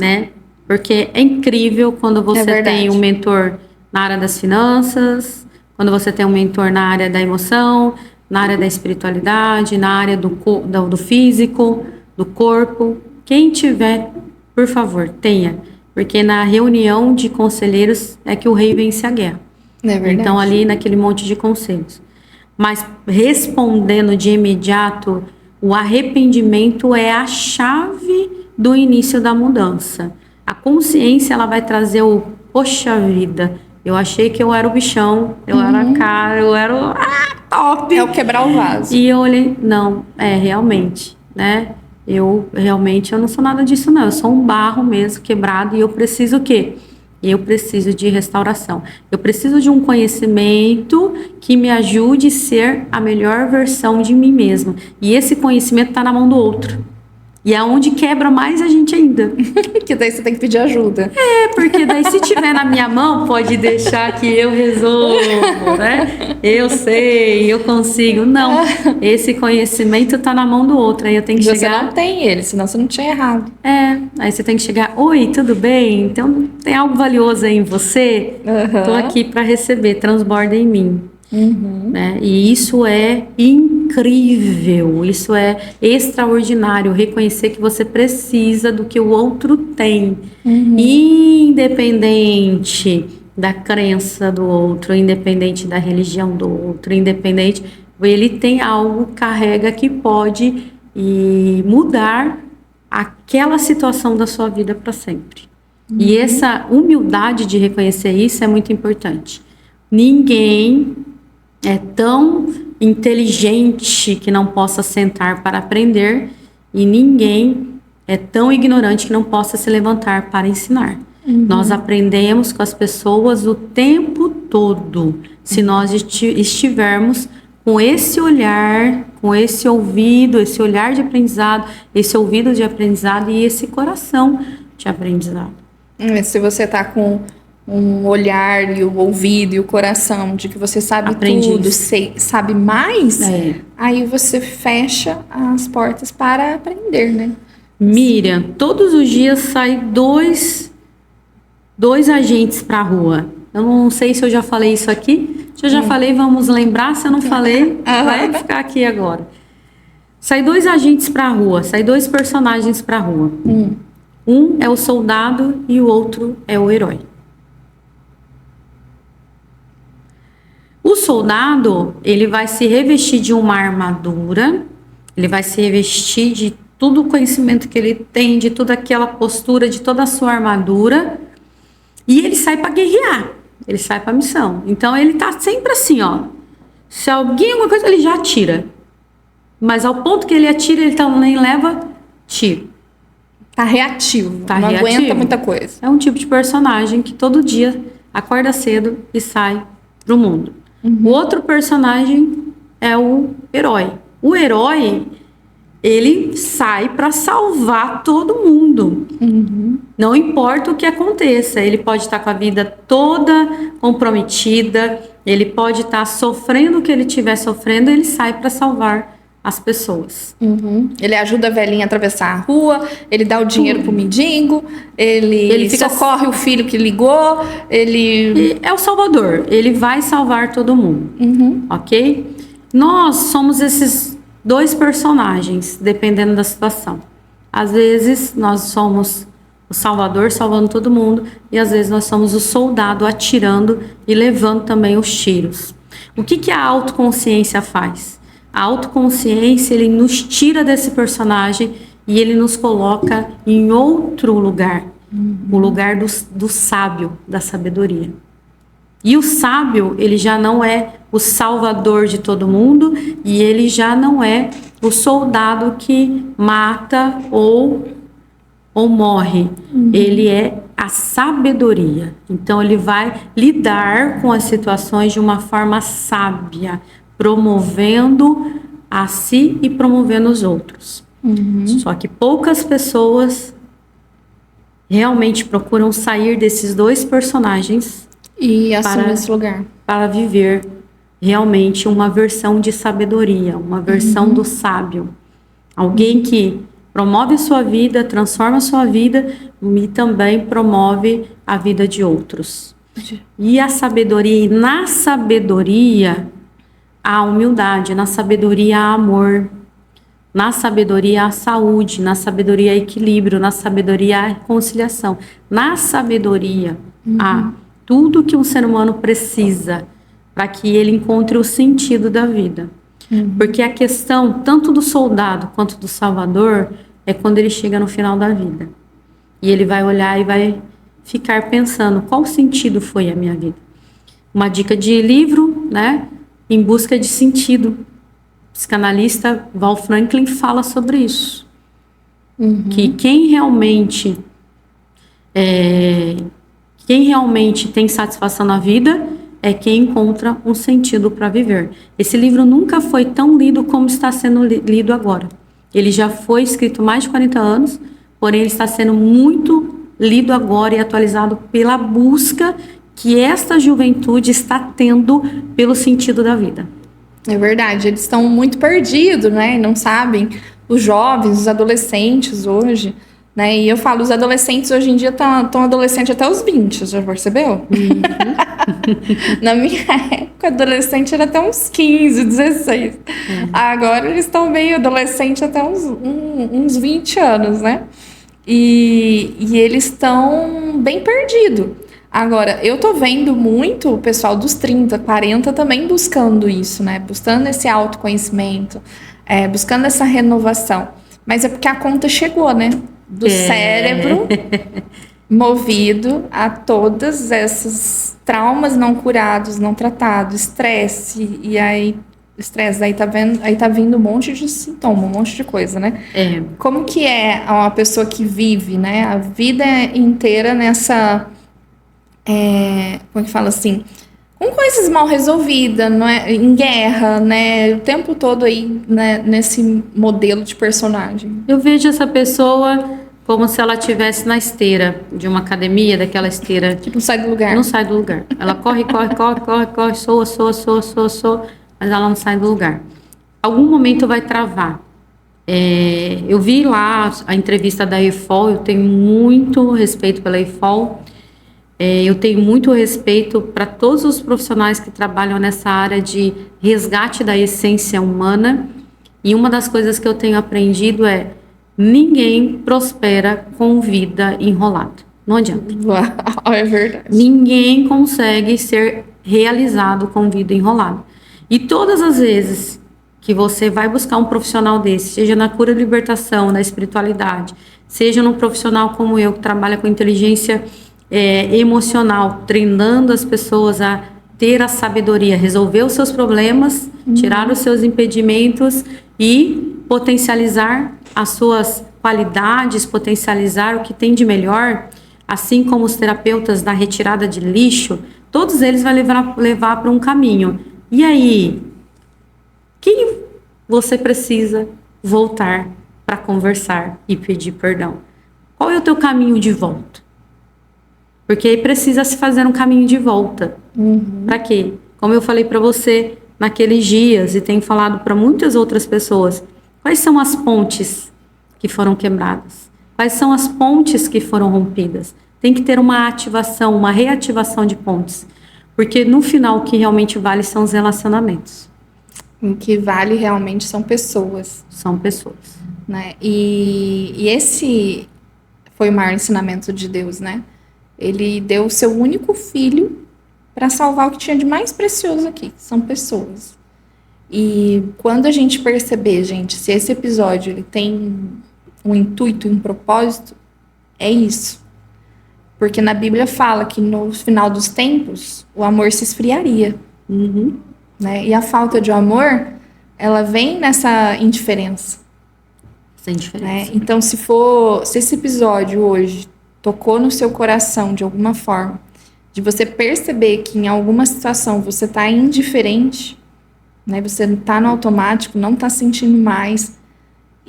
Né? Porque é incrível quando você tem um mentor na área das finanças, quando você tem um mentor na área da emoção, na área da espiritualidade, na área do físico, do corpo. Quem tiver, por favor, tenha. Porque na reunião de conselheiros é que o rei vence a guerra. É verdade. Então, ali naquele monte de conselhos. Mas respondendo de imediato, o arrependimento é a chave do início da mudança. A consciência, ela vai trazer poxa vida, eu achei que eu era o bichão, eu era a cara, eu era o top. É o quebrar o vaso. E eu olhei, não, realmente, né? Eu não sou nada disso, não. Eu sou um barro mesmo, quebrado, e eu preciso o quê? Eu preciso de restauração. Eu preciso de um conhecimento que me ajude a ser a melhor versão de mim mesma. E esse conhecimento está na mão do outro. E é onde quebra mais a gente ainda. Que daí você tem que pedir ajuda. Porque daí se tiver na minha mão, pode deixar que eu resolvo, né? Eu sei, eu consigo. Não, esse conhecimento está na mão do outro. Aí eu tenho que você chegar... Você não tem ele, senão você não tinha errado. Aí você tem que chegar, oi, tudo bem? Então tem algo valioso aí em você? Tô aqui para receber, transborda em mim. Né? E isso é incrível, isso é extraordinário, reconhecer que você precisa do que o outro tem, independente da crença do outro, independente da religião do outro, independente, ele tem algo, carrega, que pode mudar aquela situação da sua vida para sempre. E essa humildade de reconhecer isso é muito importante. Ninguém é tão inteligente que não possa sentar para aprender, e ninguém é tão ignorante que não possa se levantar para ensinar. Nós aprendemos com as pessoas o tempo todo, se nós estivermos com esse olhar, com esse ouvido, esse olhar de aprendizado, esse ouvido de aprendizado e esse coração de aprendizado. Se você está com um olhar e o ouvido e o coração de que você sabe tudo, sabe mais, aí você fecha as portas para aprender, né? Miriam, todos os dias sai dois agentes para a rua. Eu não sei se eu já falei isso aqui. Se eu já falei, vamos lembrar. Se eu não falei, vai ficar aqui agora. Sai 2 agentes para a rua, sai 2 personagens para a rua. Um é o soldado e o outro é o herói. O soldado, ele vai se revestir de uma armadura, ele vai se revestir de todo o conhecimento que ele tem, de toda aquela postura, de toda a sua armadura, e ele sai para guerrear, ele sai para missão. Então ele tá sempre assim, ó. Se alguém alguma coisa, ele já atira. Mas ao ponto que ele atira, ele nem leva tiro. Tá reativo, tá não reativo. Aguenta muita coisa. É um tipo de personagem que todo dia acorda cedo e sai pro mundo. O outro personagem é o herói. O herói, ele sai para salvar todo mundo. Não importa o que aconteça, ele pode estar com a vida toda comprometida, ele pode estar sofrendo o que ele estiver sofrendo, ele sai para salvar as pessoas. Ele ajuda a velhinha a atravessar a rua, ele dá o dinheiro pro mendigo, ele socorre o filho que ligou, ele é o salvador, ele vai salvar todo mundo, ok? Nós somos esses 2 personagens, dependendo da situação. Às vezes nós somos o salvador salvando todo mundo, e às vezes nós somos o soldado atirando e levando também os tiros. O que a autoconsciência faz? A autoconsciência, ele nos tira desse personagem e ele nos coloca em outro lugar, o lugar do sábio, da sabedoria. E o sábio, ele já não é o salvador de todo mundo, e ele já não é o soldado que mata ou morre. Ele é a sabedoria. Então ele vai lidar com as situações de uma forma sábia, promovendo a si e promovendo os outros. Só que poucas pessoas realmente procuram sair desses dois personagens E assumir esse lugar. para viver realmente uma versão de sabedoria, uma versão do sábio. Alguém que promove a sua vida, transforma a sua vida e também promove a vida de outros. E a sabedoria, e na sabedoria há humildade, na sabedoria há amor, na sabedoria há saúde, na sabedoria há equilíbrio, na sabedoria há reconciliação. Na sabedoria há tudo que um ser humano precisa para que ele encontre o sentido da vida. Porque a questão, tanto do soldado quanto do salvador, é quando ele chega no final da vida. E ele vai olhar e vai ficar pensando, qual sentido foi a minha vida? Uma dica de livro, né? Em busca de sentido. O psicanalista Val Franklin fala sobre isso. Que quem realmente tem satisfação na vida é quem encontra um sentido para viver. Esse livro nunca foi tão lido como está sendo lido agora. Ele já foi escrito há mais de 40 anos, porém ele está sendo muito lido agora e atualizado pela busca que esta juventude está tendo pelo sentido da vida. É verdade, eles estão muito perdidos, né? Não sabem. Os jovens, os adolescentes hoje, né? E eu falo, os adolescentes hoje em dia estão adolescentes até os 20, já percebeu? Na minha época, adolescente era até uns 15, 16. Agora eles estão meio adolescente até uns 20 anos, né? E eles estão bem perdidos. Agora, eu tô vendo muito o pessoal dos 30, 40 também buscando isso, né? Buscando esse autoconhecimento, buscando essa renovação. Mas é porque a conta chegou, né? Do cérebro movido a todas esses traumas não curados, não tratados, estresse, e aí estresse, aí tá vindo um monte de sintoma, um monte de coisa, né? Como que é uma pessoa que vive, né, a vida inteira nessa, como que fala assim, com coisas mal resolvidas, não é? Em guerra, né, o tempo todo aí, né, nesse modelo de personagem. Eu vejo essa pessoa como se ela estivesse na esteira de uma academia, daquela esteira Que não sai do lugar. Não sai do lugar. Ela corre, soa, mas ela não sai do lugar. Algum momento vai travar. Eu vi lá a entrevista da EFOL, eu tenho muito respeito pela EFOL, eu tenho muito respeito para todos os profissionais que trabalham nessa área de resgate da essência humana, e uma das coisas que eu tenho aprendido é: ninguém prospera com vida enrolada. Não adianta. Uau, é verdade. Ninguém consegue ser realizado com vida enrolada. E todas as vezes que você vai buscar um profissional desse, seja na cura e libertação, na espiritualidade, seja num profissional como eu, que trabalha com inteligência emocional, treinando as pessoas a ter a sabedoria, resolver os seus problemas, tirar os seus impedimentos e potencializar as suas qualidades, potencializar o que tem de melhor, assim como os terapeutas da retirada de lixo, todos eles vão levar para um caminho. E aí, quem você precisa voltar para conversar e pedir perdão? Qual é o teu caminho de volta? Porque aí precisa se fazer um caminho de volta. Para quê? Como eu falei para você naqueles dias e tenho falado para muitas outras pessoas, quais são as pontes que foram quebradas? Quais são as pontes que foram rompidas? Tem que ter uma ativação, uma reativação de pontes. Porque no final o que realmente vale são os relacionamentos. O que vale realmente são pessoas. São pessoas. Né? E esse foi o maior ensinamento de Deus, né? Ele deu o seu único filho para salvar o que tinha de mais precioso aqui, que são pessoas. E quando a gente perceber, gente, se esse episódio ele tem um intuito, um propósito, é isso. Porque na Bíblia fala que no final dos tempos, o amor se esfriaria. Né? E a falta de amor, ela vem nessa indiferença. Sem diferença. Né? Então, se esse episódio hoje tocou no seu coração de alguma forma, de você perceber que em alguma situação você está indiferente, né? Você está no automático, não está sentindo mais,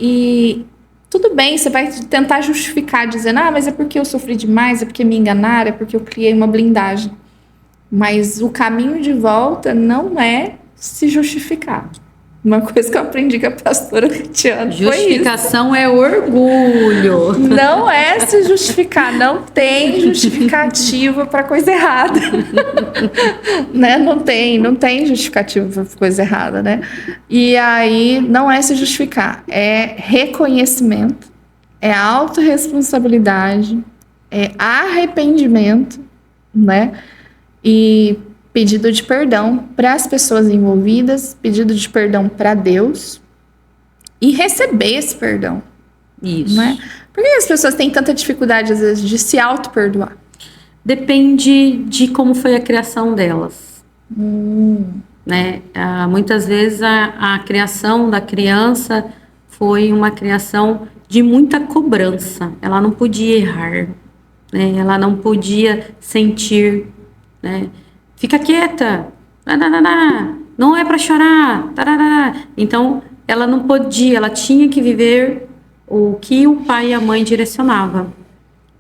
E tudo bem, você vai tentar justificar dizendo, mas é porque eu sofri demais, é porque me enganaram, é porque eu criei uma blindagem. Mas o caminho de volta não é se justificar. Uma coisa que eu aprendi com a pastora Cristiane foi isso. Justificação é orgulho. Não é se justificar, não tem justificativa para coisa errada. Né? Não tem justificativa para coisa errada, né? E aí não é se justificar, é reconhecimento, é autorresponsabilidade, é arrependimento, né? E pedido de perdão para as pessoas envolvidas, pedido de perdão para Deus e receber esse perdão. Isso. Não é? Por que as pessoas têm tanta dificuldade, às vezes, de se auto-perdoar? Depende de como foi a criação delas. Né? Muitas vezes a criação da criança foi uma criação de muita cobrança. Ela não podia errar, né? Ela não podia sentir, né? Fica quieta, não é para chorar. Então, ela não podia, ela tinha que viver o que o pai e a mãe direcionava.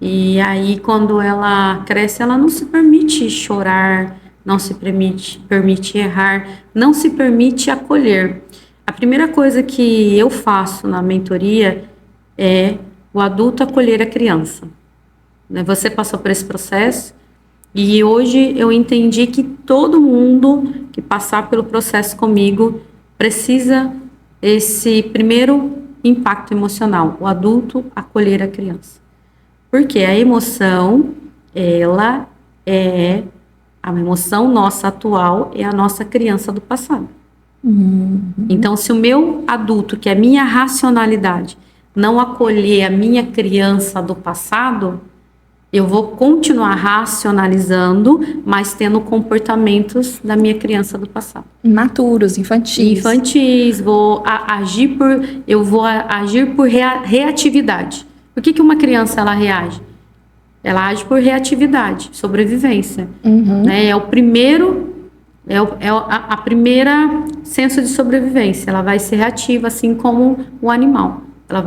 E aí, quando ela cresce, ela não se permite chorar, não se permite errar, não se permite acolher. A primeira coisa que eu faço na mentoria é o adulto acolher a criança. Você passou por esse processo? E hoje eu entendi que todo mundo que passar pelo processo comigo precisa esse primeiro impacto emocional, o adulto acolher a criança. Porque a emoção, ela é a emoção nossa atual, é a nossa criança do passado. Então, se o meu adulto, que é a minha racionalidade, não acolher a minha criança do passado, eu vou continuar racionalizando, mas tendo comportamentos da minha criança do passado. Imaturos, infantis. Eu vou agir por reatividade. Por que uma criança ela reage? Ela age por reatividade, sobrevivência. Né? É o primeiro, a primeira senso de sobrevivência. Ela vai ser reativa, assim como o animal. Ela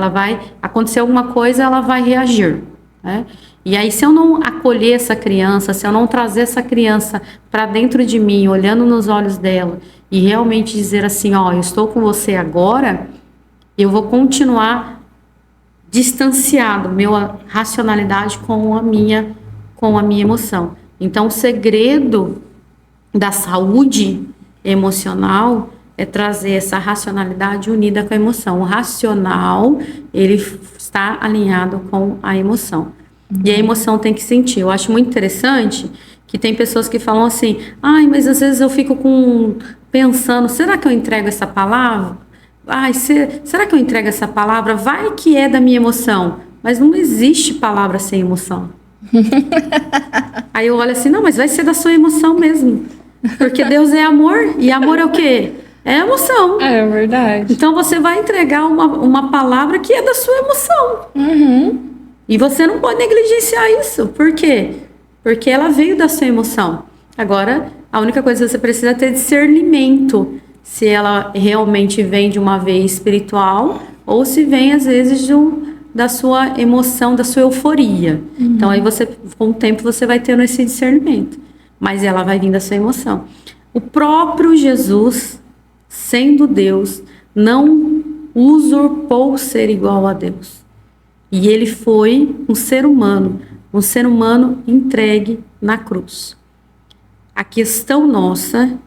vai acontecer alguma coisa, ela vai reagir. Né? E aí, se eu não acolher essa criança, se eu não trazer essa criança para dentro de mim, olhando nos olhos dela e realmente dizer assim, eu estou com você agora, eu vou continuar distanciado, minha racionalidade com a minha emoção. Então, o segredo da saúde emocional é trazer essa racionalidade unida com a emoção. O racional, ele está alinhado com a emoção. E a emoção tem que sentir. Eu acho muito interessante que tem pessoas que falam assim, mas às vezes eu fico pensando, será que eu entrego essa palavra? Será que eu entrego essa palavra? Vai que é da minha emoção. Mas não existe palavra sem emoção. Aí eu olho assim, não, mas vai ser da sua emoção mesmo. Porque Deus é amor, e amor é o quê? É emoção. É verdade. Então você vai entregar uma palavra que é da sua emoção. E você não pode negligenciar isso. Por quê? Porque ela veio da sua emoção. Agora, a única coisa que você precisa é ter discernimento. Se ela realmente vem de uma veia espiritual ou se vem, às vezes, da sua emoção, da sua euforia. Então, aí com o tempo, você vai tendo esse discernimento. Mas ela vai vir da sua emoção. O próprio Jesus, sendo Deus, não usurpou ser igual a Deus. E ele foi um ser humano entregue na cruz. A questão nossa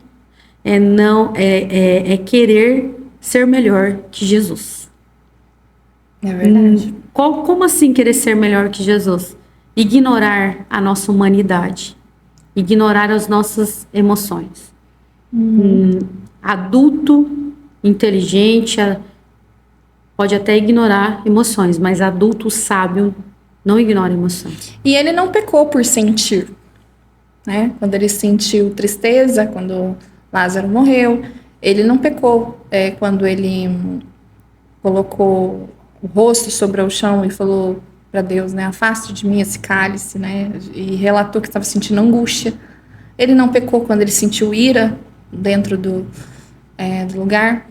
é querer ser melhor que Jesus. É verdade. Como assim querer ser melhor que Jesus? Ignorar a nossa humanidade, ignorar as nossas emoções. Adulto inteligente pode até ignorar emoções, mas adulto sábio não ignora emoções. E ele não pecou por sentir, né? Quando ele sentiu tristeza, quando Lázaro morreu, ele não pecou. Quando ele colocou o rosto sobre o chão e falou para Deus, né? Afaste de mim esse cálice, né? E relatou que estava sentindo angústia. Ele não pecou quando ele sentiu ira dentro do lugar.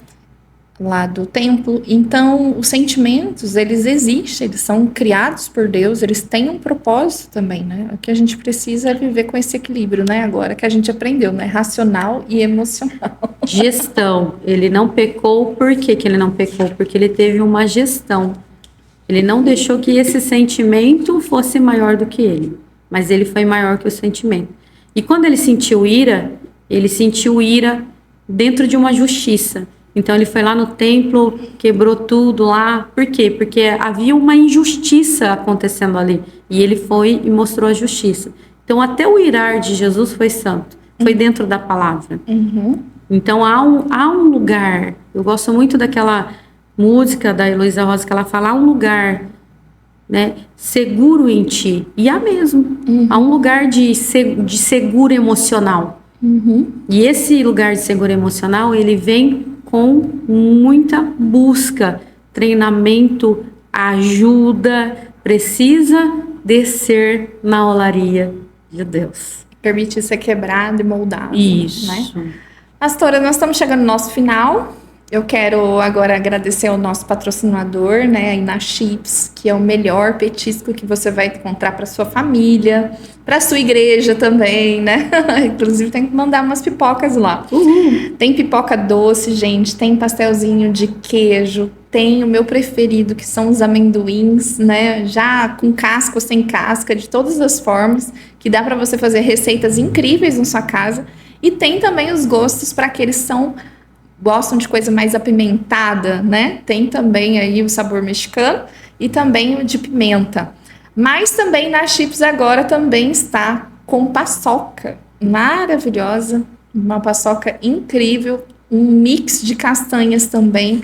lá do templo. Então, os sentimentos, eles existem, eles são criados por Deus, eles têm um propósito também, né? O que a gente precisa é viver com esse equilíbrio, né? Agora que a gente aprendeu, né? Racional e emocional. Gestão. Ele não pecou, por que que ele não pecou? Porque ele teve uma gestão. Ele não deixou que esse sentimento fosse maior do que ele, mas ele foi maior que o sentimento. E quando ele sentiu ira dentro de uma justiça. Então ele foi lá no templo, quebrou tudo lá. Por quê? Porque havia uma injustiça acontecendo ali. E ele foi e mostrou a justiça. Então até o irar de Jesus foi santo. Foi dentro da palavra. Então há um lugar. Eu gosto muito daquela música da Heloísa Rosa que ela fala, há um lugar, né, seguro em ti. E há mesmo. Há um lugar de seguro emocional. E esse lugar de seguro emocional, ele vem com muita busca, treinamento, ajuda, precisa descer na olaria de Deus. Permitir ser quebrado e moldado. Isso. Né? Pastora, nós estamos chegando no nosso final. Eu quero agora agradecer ao nosso patrocinador, né, a Ina Chips, que é o melhor petisco que você vai encontrar para sua família, para sua igreja também, né? Inclusive tem que mandar umas pipocas lá. Tem pipoca doce, gente, tem pastelzinho de queijo, tem o meu preferido, que são os amendoins, né? Já com casca ou sem casca, de todas as formas, que dá para você fazer receitas incríveis na sua casa. E tem também os gostos para aqueles que gostam de coisa mais apimentada, né? Tem também aí o sabor mexicano e também o de pimenta. Mas também na Chips agora também está com paçoca maravilhosa, uma paçoca incrível, um mix de castanhas também.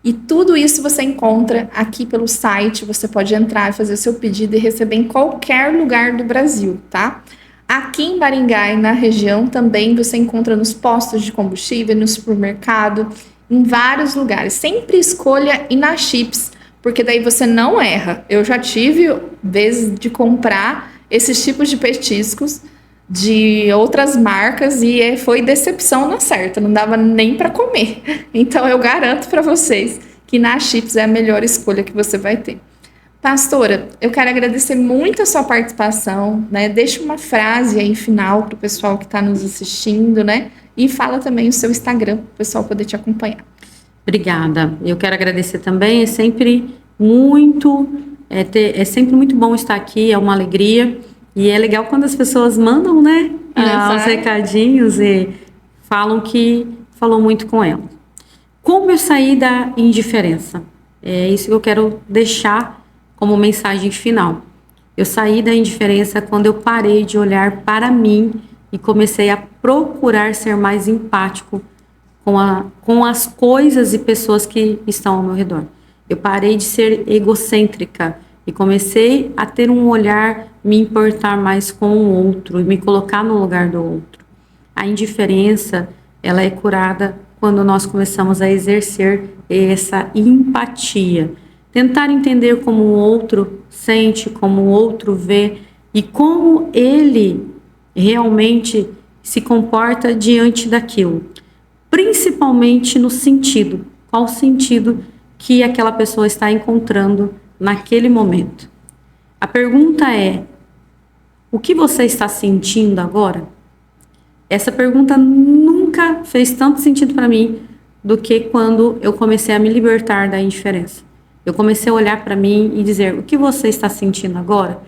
E tudo isso você encontra aqui pelo site. Você pode entrar e fazer seu pedido e receber em qualquer lugar do Brasil, tá? Aqui em Maringá e na região também você encontra nos postos de combustível, no supermercado, em vários lugares. Sempre escolha Ina Chips, porque daí você não erra. Eu já tive vezes de comprar esses tipos de petiscos de outras marcas e foi decepção na certa, não dava nem para comer. Então eu garanto para vocês que Ina Chips é a melhor escolha que você vai ter. Pastora, eu quero agradecer muito a sua participação, né? Deixa uma frase aí final para o pessoal que está nos assistindo, né? E fala também o seu Instagram para o pessoal poder te acompanhar. Obrigada. Eu quero agradecer também. É sempre muito bom estar aqui. É uma alegria e é legal quando as pessoas mandam, né? Os recadinhos e falam que falou muito com ela. Como eu saí da indiferença? É isso que eu quero deixar como mensagem final. Eu saí da indiferença quando eu parei de olhar para mim e comecei a procurar ser mais empático com as coisas e pessoas que estão ao meu redor. Eu parei de ser egocêntrica e comecei a ter um olhar, me importar mais com o outro e me colocar no lugar do outro. A indiferença, ela é curada quando nós começamos a exercer essa empatia. Tentar entender como o outro sente, como o outro vê e como ele realmente se comporta diante daquilo. Principalmente no sentido. Qual sentido que aquela pessoa está encontrando naquele momento? A pergunta é: o que você está sentindo agora? Essa pergunta nunca fez tanto sentido para mim do que quando eu comecei a me libertar da indiferença. Eu comecei a olhar para mim e dizer: o que você está sentindo agora?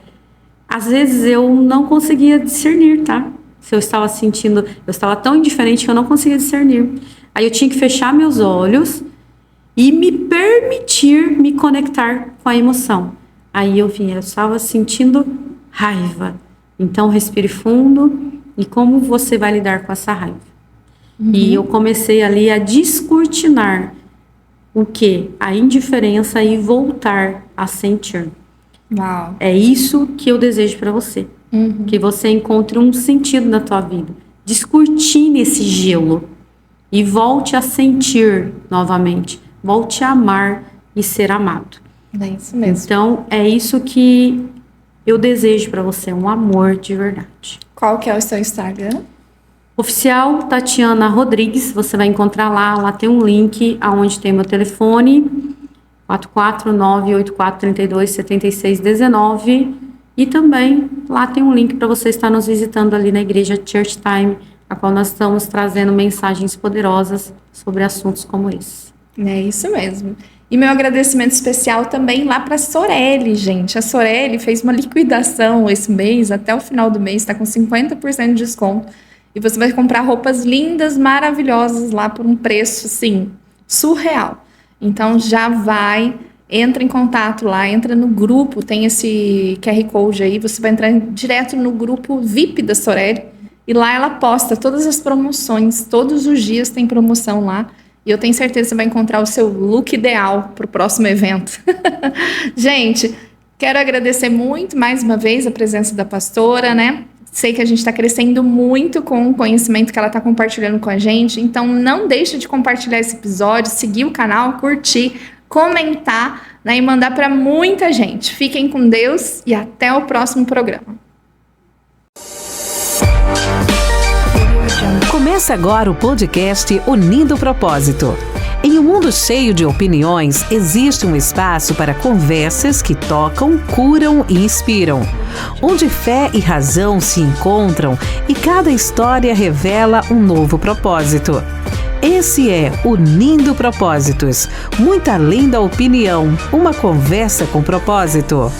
Às vezes eu não conseguia discernir, tá? Se eu estava sentindo, eu estava tão indiferente que eu não conseguia discernir. Aí eu tinha que fechar meus olhos e me permitir me conectar com a emoção. Aí eu estava sentindo raiva. Então respire fundo e como você vai lidar com essa raiva. E eu comecei ali a descortinar o que? A indiferença e voltar a sentir. Uau. É isso que eu desejo para você. Que você encontre um sentido na tua vida. Descortine esse gelo e volte a sentir novamente. Volte a amar e ser amado. É isso mesmo. Então, é isso que eu desejo para você, um amor de verdade. Qual que é o seu Instagram? Oficial Tatiana Rodrigues, você vai encontrar lá tem um link aonde tem meu telefone, 449-8432-7619, e também lá tem um link para você estar nos visitando ali na igreja Church Time, a qual nós estamos trazendo mensagens poderosas sobre assuntos como esse. É isso mesmo. E meu agradecimento especial também lá para a Sorelli, gente. A Sorelli fez uma liquidação esse mês, até o final do mês, está com 50% de desconto. E você vai comprar roupas lindas, maravilhosas lá por um preço, assim, surreal. Então já entra em contato lá, entra no grupo, tem esse QR Code aí, você vai entrar direto no grupo VIP da Sorelli, e lá ela posta todas as promoções, todos os dias tem promoção lá, e eu tenho certeza que você vai encontrar o seu look ideal para o próximo evento. Gente, quero agradecer muito, mais uma vez, a presença da pastora, né? Sei que a gente está crescendo muito com o conhecimento que ela está compartilhando com a gente, então não deixe de compartilhar esse episódio, seguir o canal, curtir, comentar, né, e mandar para muita gente. Fiquem com Deus e até o próximo programa. Começa agora o podcast Unindo o Propósito. Em um mundo cheio de opiniões, existe um espaço para conversas que tocam, curam e inspiram. Onde fé e razão se encontram e cada história revela um novo propósito. Esse é Unindo Propósitos, muito além da opinião, uma conversa com propósito.